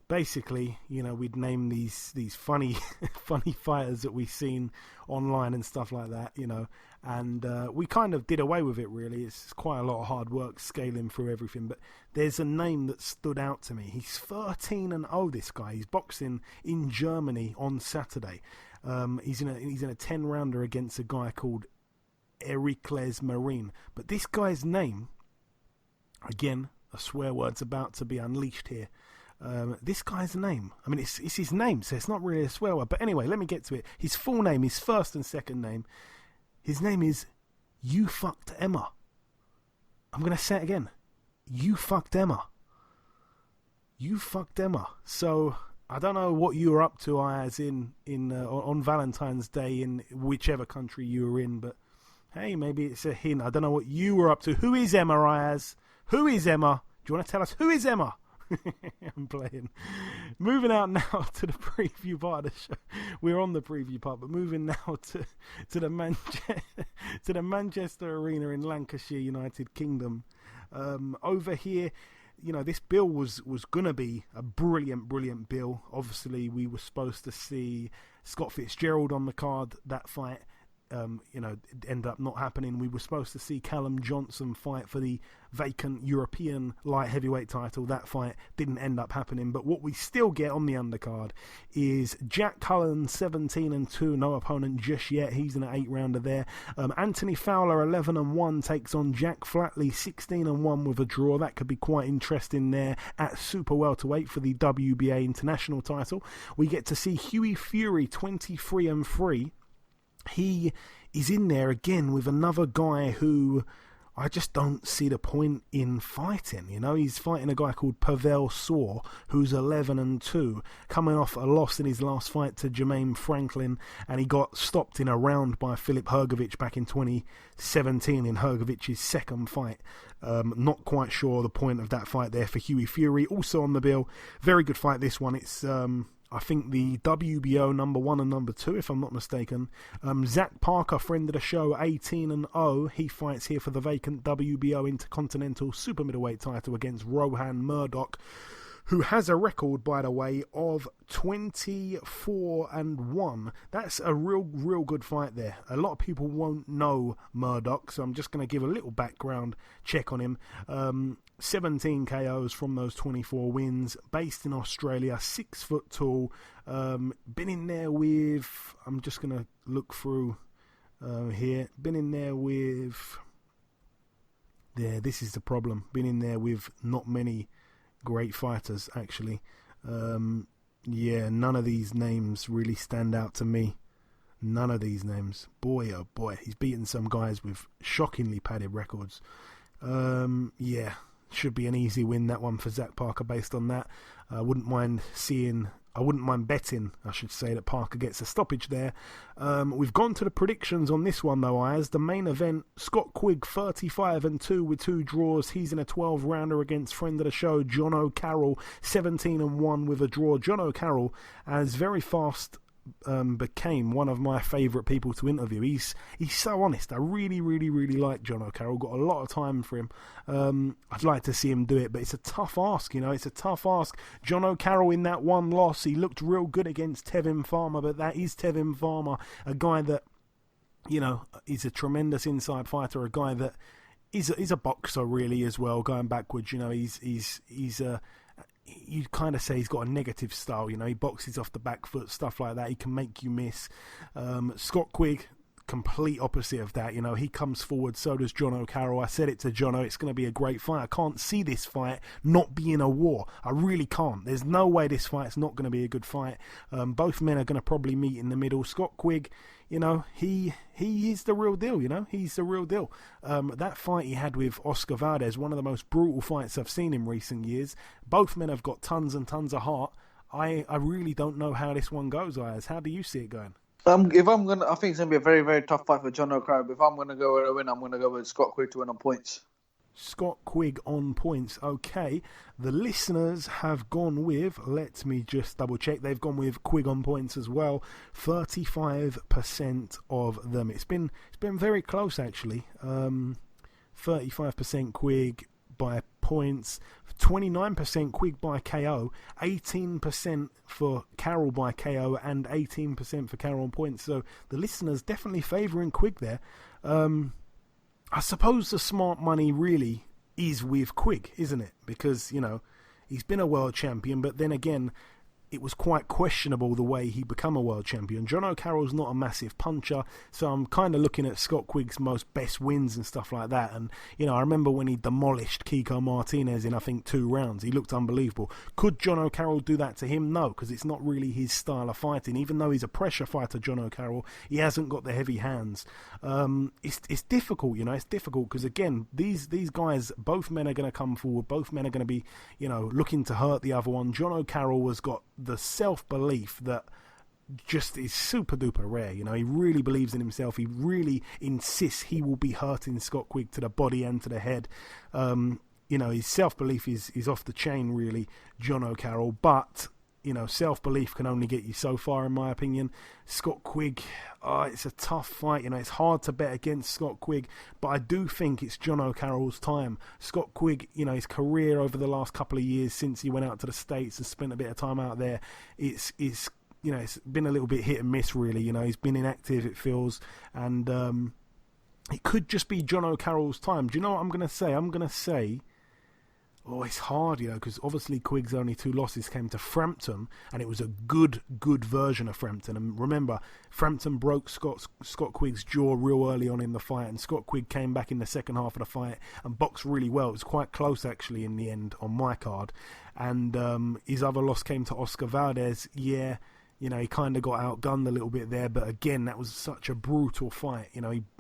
basically, we'd name these funny fighters that we've seen online and stuff like that, and we kind of did away with it, really. It's quite a lot of hard work scaling through everything, but there's a name that stood out to me. He's 13-0, this guy. He's boxing in Germany on Saturday. He's in a 10-rounder against a guy called Ericles Marine. But this guy's name, again, a swear word's about to be unleashed here. This guy's name, I mean, it's his name, so it's not really a swear word. But anyway, let me get to it. His full name, his first and second name, his name is You Fucked Emma. I'm going to say it again. You Fucked Emma. You Fucked Emma. So I don't know what you were up to, Ayaz, on Valentine's Day in whichever country you were in, but hey, maybe it's a hint. I don't know what you were up to. Who is Emma, Ayaz? Who is Emma? Do you want to tell us who is Emma? I'm playing. Moving out now to the preview part of the show. We're on the preview part, but moving now to the Manchester Arena in Lancashire, United Kingdom. Over here, this bill was gonna be a brilliant bill. Obviously, we were supposed to see Scott Fitzgerald on the card. That fight, ended up not happening. We were supposed to see Callum Johnson fight for the vacant European light heavyweight title. That fight didn't end up happening. But what we still get on the undercard is Jack Cullen, 17-2, no opponent just yet. He's in an 8-rounder there. Anthony Fowler, 11-1, takes on Jack Flatley, 16-1 with a draw. That could be quite interesting there at super welterweight for the WBA international title. We get to see Hughie Fury, 23-3. He is in there again with another guy who I just don't see the point in fighting. He's fighting a guy called Pavel Saw, who's 11-2, coming off a loss in his last fight to Jermaine Franklin, and he got stopped in a round by Filip Hrgovic back in 2017 in Hrgovic's second fight. Not quite sure the point of that fight there for Hughie Fury. Also on the bill, very good fight this one. It's I think the WBO number 1 and number 2, if I'm not mistaken. Zach Parker, friend of the show, 18-0. He fights here for the vacant WBO Intercontinental Super Middleweight title against Rohan Murdoch, who has a record, by the way, of 24-1. That's a real good fight there. A lot of people won't know Murdoch, so I'm just going to give a little background check on him. 17 KOs from those 24 wins. Based in Australia, 6 foot tall. Been in there with... I'm just going to look through here. Been in there with... Yeah, this is the problem. Been in there with not many great fighters, actually. None of these names really stand out to me. None of these names. Boy, oh boy, he's beaten some guys with shockingly padded records. Should be an easy win, that one, for Zach Parker based on that. I wouldn't mind seeing I wouldn't mind betting, I should say, that Parker gets a stoppage there. We've gone to the predictions on this one, though, Ayaz. The main event, Scott Quigg, 35-2 with 2 draws. He's in a 12-rounder against friend of the show, John O'Carroll, 17-1 with a draw. John O'Carroll has very fast became one of my favourite people to interview. He's so honest. I really, really, really like John O'Carroll. Got a lot of time for him. I'd like to see him do it, but it's a tough ask, It's a tough ask. John O'Carroll in that one loss, he looked real good against Tevin Farmer, but that is Tevin Farmer, a guy that, is a tremendous inside fighter, a guy that is a boxer really as well, going backwards. He's you kind of say he's got a negative style, he boxes off the back foot, stuff like that. He can make you miss. Scott Quigg, complete opposite of that. He comes forward, so does John O'Carroll. I said it to Jono, it's going to be a great fight. I can't see this fight not being a war. I really can't. There's no way this fight's not going to be a good fight. Both men are going to probably meet in the middle. Scott Quigg, he is the real deal, He's the real deal. That fight he had with Oscar Valdez, one of the most brutal fights I've seen in recent years. Both men have got tons and tons of heart. I really don't know how this one goes, Ayaz. How do you see it going? I think it's gonna be a very, very tough fight for John O'Carroll. If I'm gonna go with a win, I'm gonna go with Scott Quigg to win on points. Scott Quigg on points. Okay, the listeners have gone with, let me just double check, they've gone with Quigg on points as well. 35% of them. It's been very close actually. 35% Quigg by points, 29% Quigg by KO, 18% for Carroll by KO, and 18% for Carroll on points. So the listeners definitely favouring Quigg there. I suppose the smart money really is with Quigg, isn't it? Because, he's been a world champion, but then again, it was quite questionable the way he became a world champion. John O'Carroll's not a massive puncher, so I'm kind of looking at Scott Quigg's most best wins and stuff like that. And, I remember when he demolished Kiko Martinez in, I think, 2 rounds. He looked unbelievable. Could John O'Carroll do that to him? No, because it's not really his style of fighting. Even though he's a pressure fighter, John O'Carroll, he hasn't got the heavy hands. It's difficult, it's difficult because, again, these guys, both men are going to come forward. Both men are going to be, looking to hurt the other one. John O'Carroll has got the self-belief that just is super duper rare. He really believes in himself. He really insists he will be hurting Scott Quigg to the body and to the head. His self-belief is off the chain really, John O'Carroll, but self-belief can only get you so far, in my opinion. Scott Quigg, it's a tough fight. It's hard to bet against Scott Quigg, but I do think it's John O'Carroll's time. Scott Quigg, his career over the last couple of years since he went out to the States and spent a bit of time out there, it's been a little bit hit and miss, really. He's been inactive, it feels, and it could just be John O'Carroll's time. Do you know what I'm going to say? I'm going to say, it's hard, because obviously Quigg's only 2 losses came to Frampton, and it was a good version of Frampton. And remember, Frampton broke Scott Quigg's jaw real early on in the fight, and Scott Quigg came back in the second half of the fight and boxed really well. It was quite close, actually, in the end on my card. And his other loss came to Oscar Valdez. Yeah, he kind of got outgunned a little bit there, but again, that was such a brutal fight.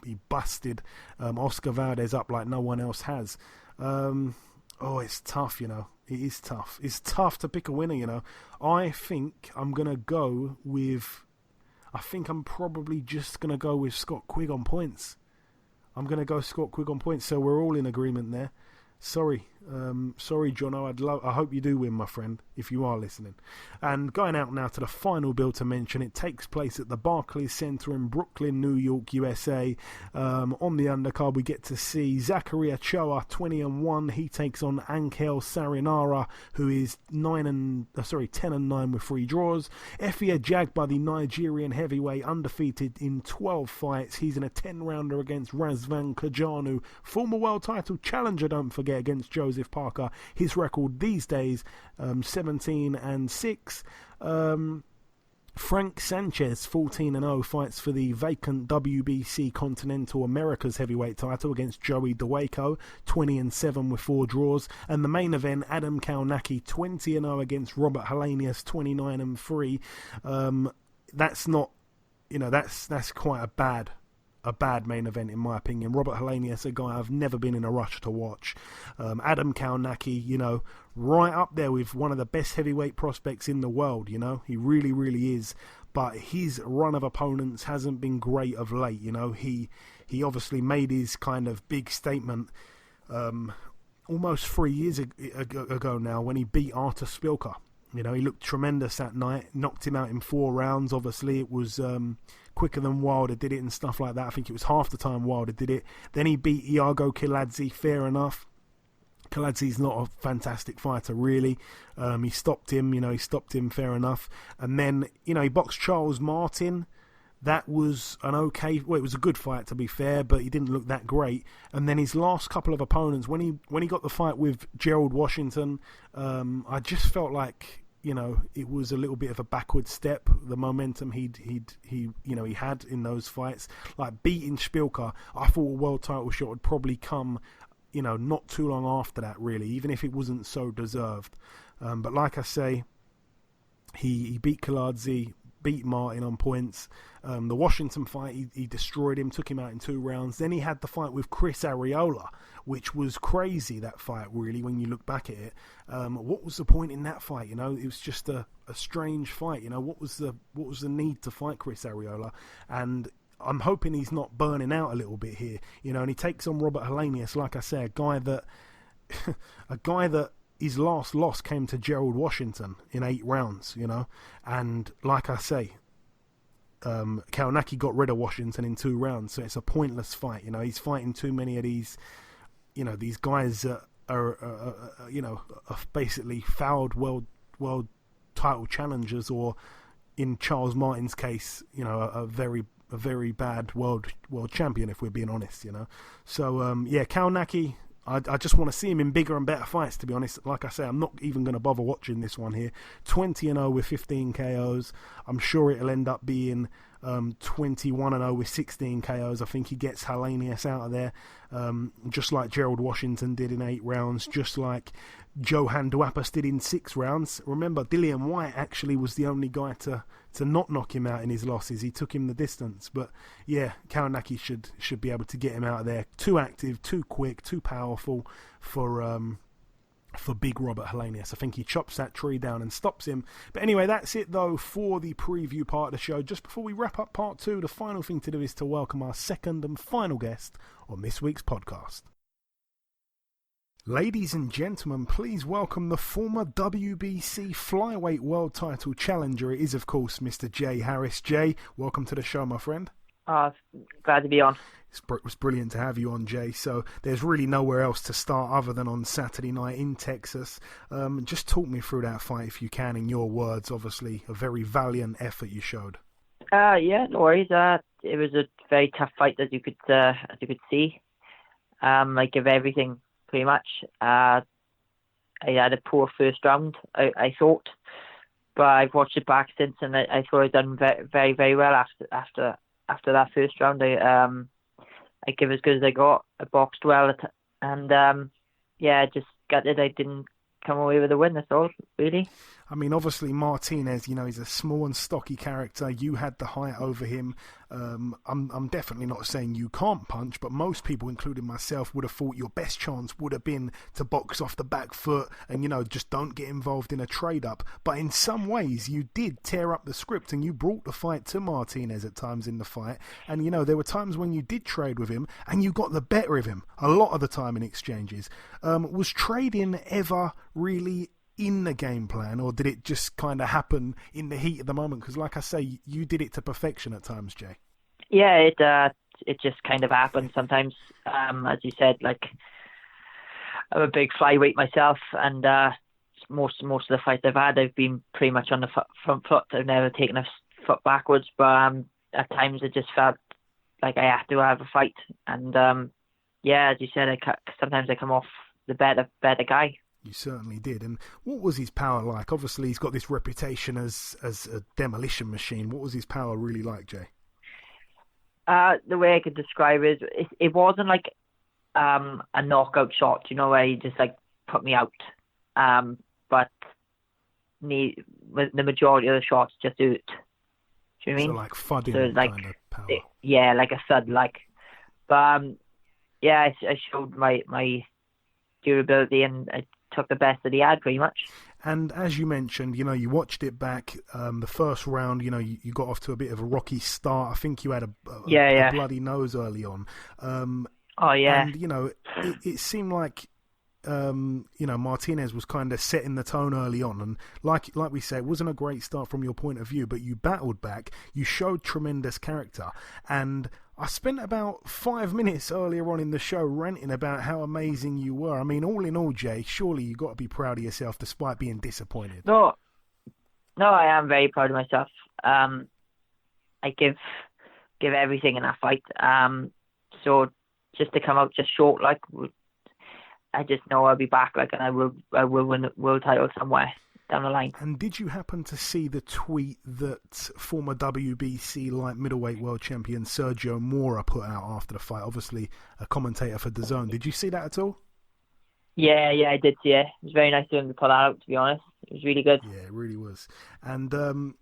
He busted Oscar Valdez up like no one else has. It's tough, It is tough. It's tough to pick a winner, I think I'm probably just going to go with Scott Quigg on points. I'm going to go Scott Quigg on points, so we're all in agreement there. Sorry, Jono. I hope you do win, my friend, if you are listening. And going out now to the final bill to mention, it takes place at the Barclays Center in Brooklyn, New York, USA. On the undercard, we get to see Zachary Ochoa, 20-1. He takes on Angel Sarinara, who is 10-9 with 3 draws. Efia Jagba, the Nigerian heavyweight, undefeated in 12 fights. He's in a 10-rounder against Razvan Kajanu, former world title challenger, don't forget, against Joseph Parker. His record these days, 17-6. Frank Sanchez, 14-0, fights for the vacant WBC Continental Americas heavyweight title against Joey Dawejko, 20-7 with 4 draws. And the main event, Adam Kalnacki, 20-0 against Robert Helenius, 29-3. That's not, that's quite a bad a bad main event in my opinion. Robert Helenius, a guy I've never been in a rush to watch. Adam Kownacki, right up there with one of the best heavyweight prospects in the world. He really, really is. But his run of opponents hasn't been great of late. He obviously made his kind of big statement almost 3 years ago now when he beat Artur Spilka. He looked tremendous that night, knocked him out in 4 rounds. Obviously, it was quicker than Wilder did it and stuff like that. I think it was half the time Wilder did it. Then he beat Iago Kiladze, fair enough. Kiladze's not a fantastic fighter, really. He stopped him, fair enough. And then, he boxed Charles Martin. That was it was a good fight, to be fair, but he didn't look that great. And then his last couple of opponents, when he got the fight with Gerald Washington, I just felt like, it was a little bit of a backward step. The momentum he had in those fights, like beating Spilka, I thought a world title shot would probably come, not too long after that, really, even if it wasn't so deserved. But like I say, he beat Kiladze, beat Martin on points. The Washington fight, he destroyed him, took him out in 2 rounds. Then he had the fight with Chris Arreola, which was crazy, that fight, really, when you look back at it. What was the point in that fight? It was just a strange fight. What was the need to fight Chris Arreola? And I'm hoping he's not burning out a little bit here. And he takes on Robert Helenius, like I say, a guy that his last loss came to Gerald Washington in 8 rounds, and like I say, Kownacki got rid of Washington in 2 rounds, so it's a pointless fight. He's fighting too many of these, these guys that are basically fouled world title challengers, or in Charles Martin's case, a very bad world champion, if we're being honest. So Kownacki, I just want to see him in bigger and better fights, to be honest. Like I say, I'm not even going to bother watching this one here. 20-0 with 15 KOs. I'm sure it'll end up being 21-0 with 16 KOs. I think he gets Helenius out of there, just like Gerald Washington did in 8 rounds, just like Johan Duapas did in 6 rounds. Remember, Dillian Whyte actually was the only guy to not knock him out in his losses. He took him the distance. But yeah, Kownacki should be able to get him out of there. Too active, too quick, too powerful for big Robert Helenius. I think he chops that tree down and stops him. But anyway, that's it though for the preview part of the show. Just before we wrap up part 2, the final thing to do is to welcome our second and final guest on this week's podcast. Ladies and gentlemen, please welcome the former WBC Flyweight World Title challenger. It is, of course, Mr. Jay Harris. Jay, welcome to the show, my friend. Glad to be on. It was brilliant to have you on, Jay. So there's really nowhere else to start other than on Saturday night in Texas. Just talk me through that fight, if you can, in your words. Obviously, a very valiant effort you showed. Yeah, no worries. It was a very tough fight, as you could see. I give everything, pretty much. I had a poor first round, I thought, but I've watched it back since, and I thought I'd done very, very well after that first round. I give as good as I got. I boxed well, and just gutted I didn't come away with a win. That's all, really. I mean, obviously Martinez, he's a small and stocky character. You had the height over him. I'm definitely not saying you can't punch, but most people, including myself, would have thought your best chance would have been to box off the back foot and, just don't get involved in a trade-up. But in some ways, you did tear up the script and you brought the fight to Martinez at times in the fight. And, there were times when you did trade with him and you got the better of him a lot of the time in exchanges. Was trading ever really in the game plan, or did it just kind of happen in the heat of the moment? Because like I say, you did it to perfection at times, Jay. Yeah, it just kind of happens sometimes. As you said, like, I'm a big flyweight myself, and most of the fights I've had, I've been pretty much on the front foot. I've never taken a foot backwards, but at times it just felt like I had to have a fight. And as you said, sometimes I come off the better guy. You certainly did. And what was his power like? Obviously, he's got this reputation as a demolition machine. What was his power really like, Jay? The way I could describe it wasn't like a knockout shot, where he just like put me out. But the majority of the shots just do it. Do you know what I mean? So like fudding so like, kind of power. Like a thud, like. But I showed my durability, and I took the best that he had, pretty much. And as you mentioned, you watched it back. The first round, you got off to a bit of a rocky start. I think you had a bloody nose early on. And it seemed like Martinez was kind of setting the tone early on, and like we say, it wasn't a great start from your point of view, but you battled back. You showed tremendous character, and I spent about 5 minutes earlier on in the show ranting about how amazing you were. I mean, all in all, Jay, surely you got to be proud of yourself despite being disappointed. No, I am very proud of myself. I give everything in that fight. So just to come out just short, like, I just know I'll be back, like, and I will win the world title somewhere down the line. And did you happen to see the tweet that former WBC light middleweight world champion Sergio Mora put out after the fight? Obviously, a commentator for DAZN. Did you see that at all? Yeah, I did see it. It was very nice of him to put that out, to be honest. It was really good. Yeah, it really was. And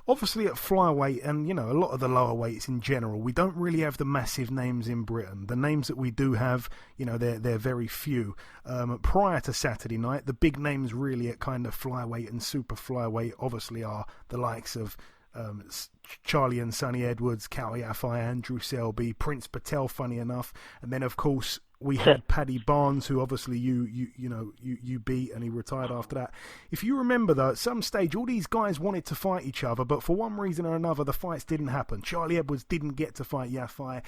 obviously at flyweight and, a lot of the lower weights in general, we don't really have the massive names in Britain. The names that we do have, they're very few. Prior to Saturday night, the big names really at kind of flyweight and super flyweight obviously are the likes of Charlie and Sonny Edwards, Cal Yafai, Andrew Selby, Prince Patel, funny enough. And then, of course, we had Paddy Barnes, who obviously you beat, and he retired after that. If you remember, though, at some stage, all these guys wanted to fight each other, but for one reason or another, the fights didn't happen. Charlie Edwards didn't get to fight Yafai.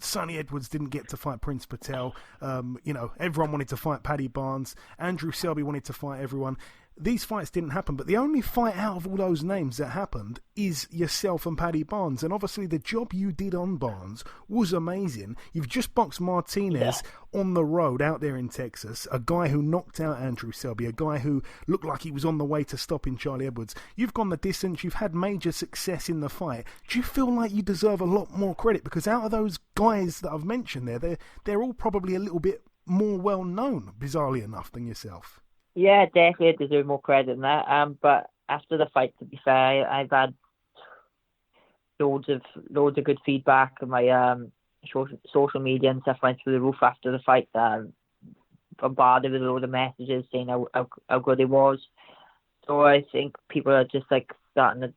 Sonny Edwards didn't get to fight Prince Patel. Everyone wanted to fight Paddy Barnes. Andrew Selby wanted to fight everyone. These fights didn't happen, but the only fight out of all those names that happened is yourself and Paddy Barnes. And obviously the job you did on Barnes was amazing. You've just boxed Martinez on the road out there in Texas, a guy who knocked out Andrew Selby, a guy who looked like he was on the way to stopping Charlie Edwards. You've gone the distance. You've had major success in the fight. Do you feel like you deserve a lot more credit? Because out of those guys that I've mentioned there, they're all probably a little bit more well-known, bizarrely enough, than yourself. Yeah, definitely I deserve more credit than that. But after the fight, to be fair, I've had loads of good feedback. My social media and stuff went through the roof after the fight. Bombarded with a load of messages saying how good it was. So I think people are just like starting to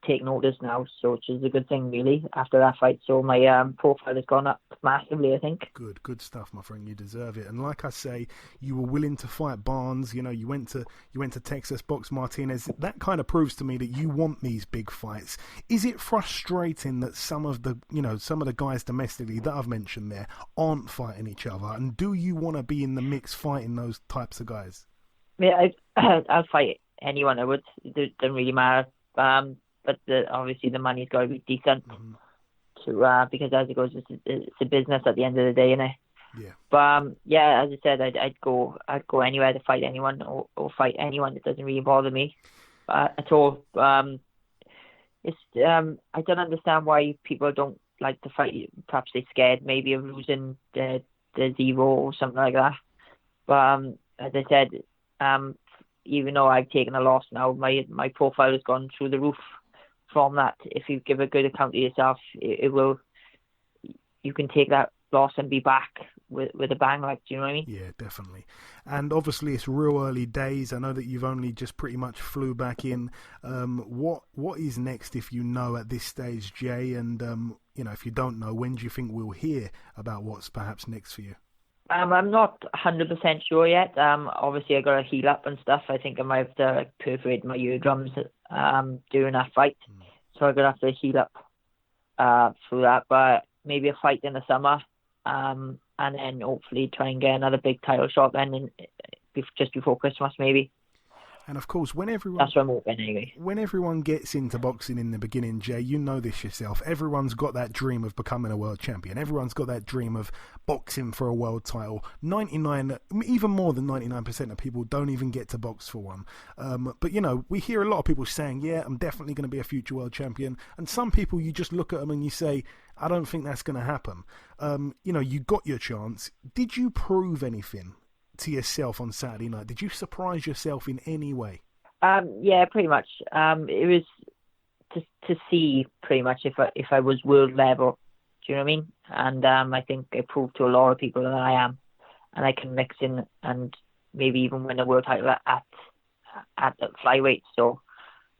take notice now, so which is a good thing really after that fight. So my profile has gone up massively, I think. Good stuff, my friend. You deserve it. And like I say, you were willing to fight Barnes. You went to Texas, box Martinez. That kind of proves to me that you want these big fights. Is it frustrating that some of the guys domestically that I've mentioned there aren't fighting each other? And do you want to be in the mix fighting those types of guys? Yeah, I'll fight anyone. I would. It doesn't really matter. But obviously the money's got to be decent because as it goes, it's a business at the end of the day, innit? Yeah. But as I said, I'd go anywhere to fight anyone or fight anyone. It doesn't really bother me at all. It's I don't understand why people don't like to fight. Perhaps they're scared maybe of losing the zero or something like that. But as I said, even though I've taken a loss now, my profile has gone through the roof. From that, if you give a good account of yourself, you can take that loss and be back with a bang. Like, do you know what I mean? Yeah, definitely. And obviously, it's real early days. I know that you've only just pretty much flew back in. What is next, if you know at this stage, Jay? And if you don't know, when do you think we'll hear about what's perhaps next for you? I'm not 100% sure yet. Obviously, I got to heal up and stuff. I think I might have to perforate my eardrums during that fight. So I'm going to have to heal up through that. But maybe a fight in the summer. And then hopefully try and get another big title shot then just before Christmas, maybe. And of course, that's what I'm hoping anyway. When everyone gets into boxing in the beginning, Jay, you know this yourself. Everyone's got that dream of becoming a world champion. Everyone's got that dream of boxing for a world title. Even more than 99% of people don't even get to box for one. But we hear a lot of people saying, "Yeah, I'm definitely going to be a future world champion." And some people, you just look at them and you say, "I don't think that's going to happen." You got your chance. Did you prove anything to yourself on Saturday night? Did you surprise yourself in any way? Yeah, pretty much. It was to see pretty much if I was world level. Do you know what I mean? And I think I proved to a lot of people that I am, and I can mix in and maybe even win a world title at flyweight. So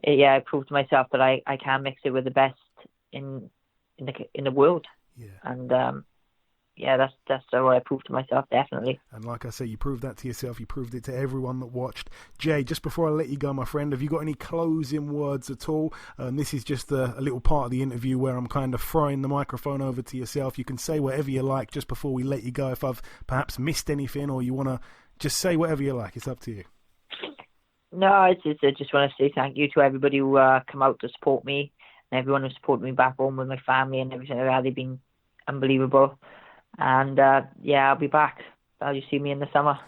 yeah, I proved to myself that I can mix it with the best in the world. Yeah. And yeah, that's what I proved to myself, definitely. And like I say, you proved that to yourself. You proved it to everyone that watched. Jay, just before I let you go, my friend, have you got any closing words at all? This is just a little part of the interview where I'm kind of throwing the microphone over to yourself. You can say whatever you like just before we let you go. If I've perhaps missed anything, or you want to just say whatever you like, it's up to you. No, I just want to say thank you to everybody who come out to support me, and everyone who supported me back home with my family and everything like that. They've been unbelievable. And yeah, I'll be back. You see me in the summer.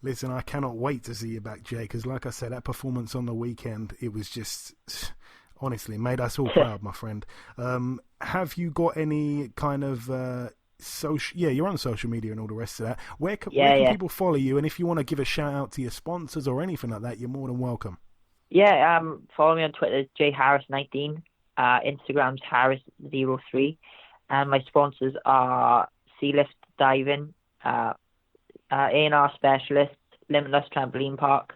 Listen, I cannot wait to see you back, Jay, because like I said, that performance on the weekend, it was just, honestly, made us all proud, my friend. Have you got any kind of social... Yeah, you're on social media and all the rest of that. Where can people follow you? And if you want to give a shout out to your sponsors or anything like that, you're more than welcome. Yeah, follow me on Twitter, jharris19. Instagram's harris03. And my sponsors are Sealift Diving, A&R Specialist, Limitless Trampoline Park,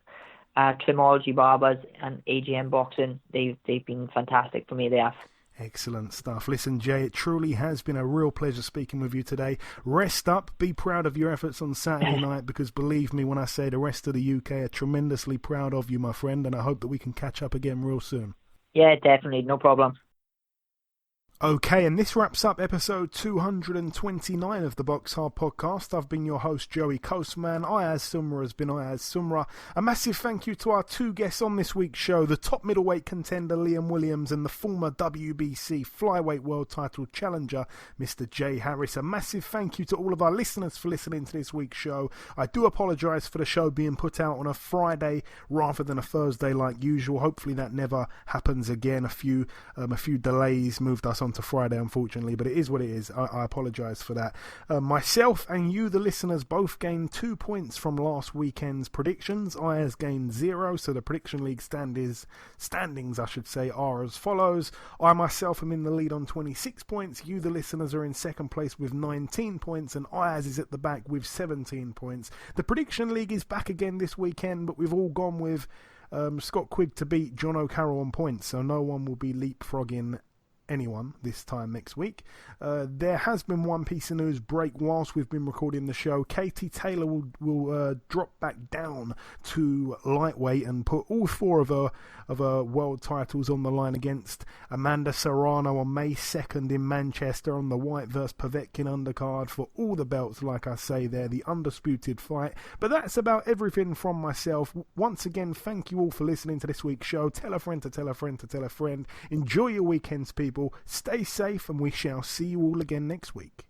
Trimology Barbers, and AGM Boxing. They've been fantastic for me. They have. Excellent stuff. Listen, Jay, it truly has been a real pleasure speaking with you today. Rest up, be proud of your efforts on Saturday night, because believe me when I say the rest of the UK are tremendously proud of you, my friend, and I hope that we can catch up again real soon. Yeah, definitely, no problem. Okay, and this wraps up episode 229 of the BoxHard Podcast. I've been your host, Joey Coastman. Ayaz Sumra has been Ayaz Sumra. A massive thank you to our two guests on this week's show, the top middleweight contender Liam Williams and the former WBC Flyweight World Title challenger, Mr. Jay Harris. A massive thank you to all of our listeners for listening to this week's show. I do apologise for the show being put out on a Friday rather than a Thursday like usual. Hopefully that never happens again. A few delays moved us onto Friday, unfortunately, but it is what it is. I apologise for that. Myself and you, the listeners, both gained 2 points from last weekend's predictions. Ayaz gained 0, so the Prediction League standings, I should say, are as follows. I myself am in the lead on 26 points. You, the listeners, are in second place with 19 points, and Ayaz is at the back with 17 points. The Prediction League is back again this weekend, but we've all gone with Scott Quigg to beat John O'Carroll on points, so no one will be leapfrogging anyone this time next week. There has been one piece of news break whilst we've been recording the show. Katie Taylor will drop back down to lightweight and put all four of her world titles on the line against Amanda Serrano on May 2nd in Manchester on the White vs Povetkin undercard for all the belts. Like I say, they're the undisputed fight. But that's about everything from myself. Once again, thank you all for listening to this week's show. Tell a friend to tell a friend to tell a friend. Enjoy your weekends, people. Stay safe, and we shall see you all again next week.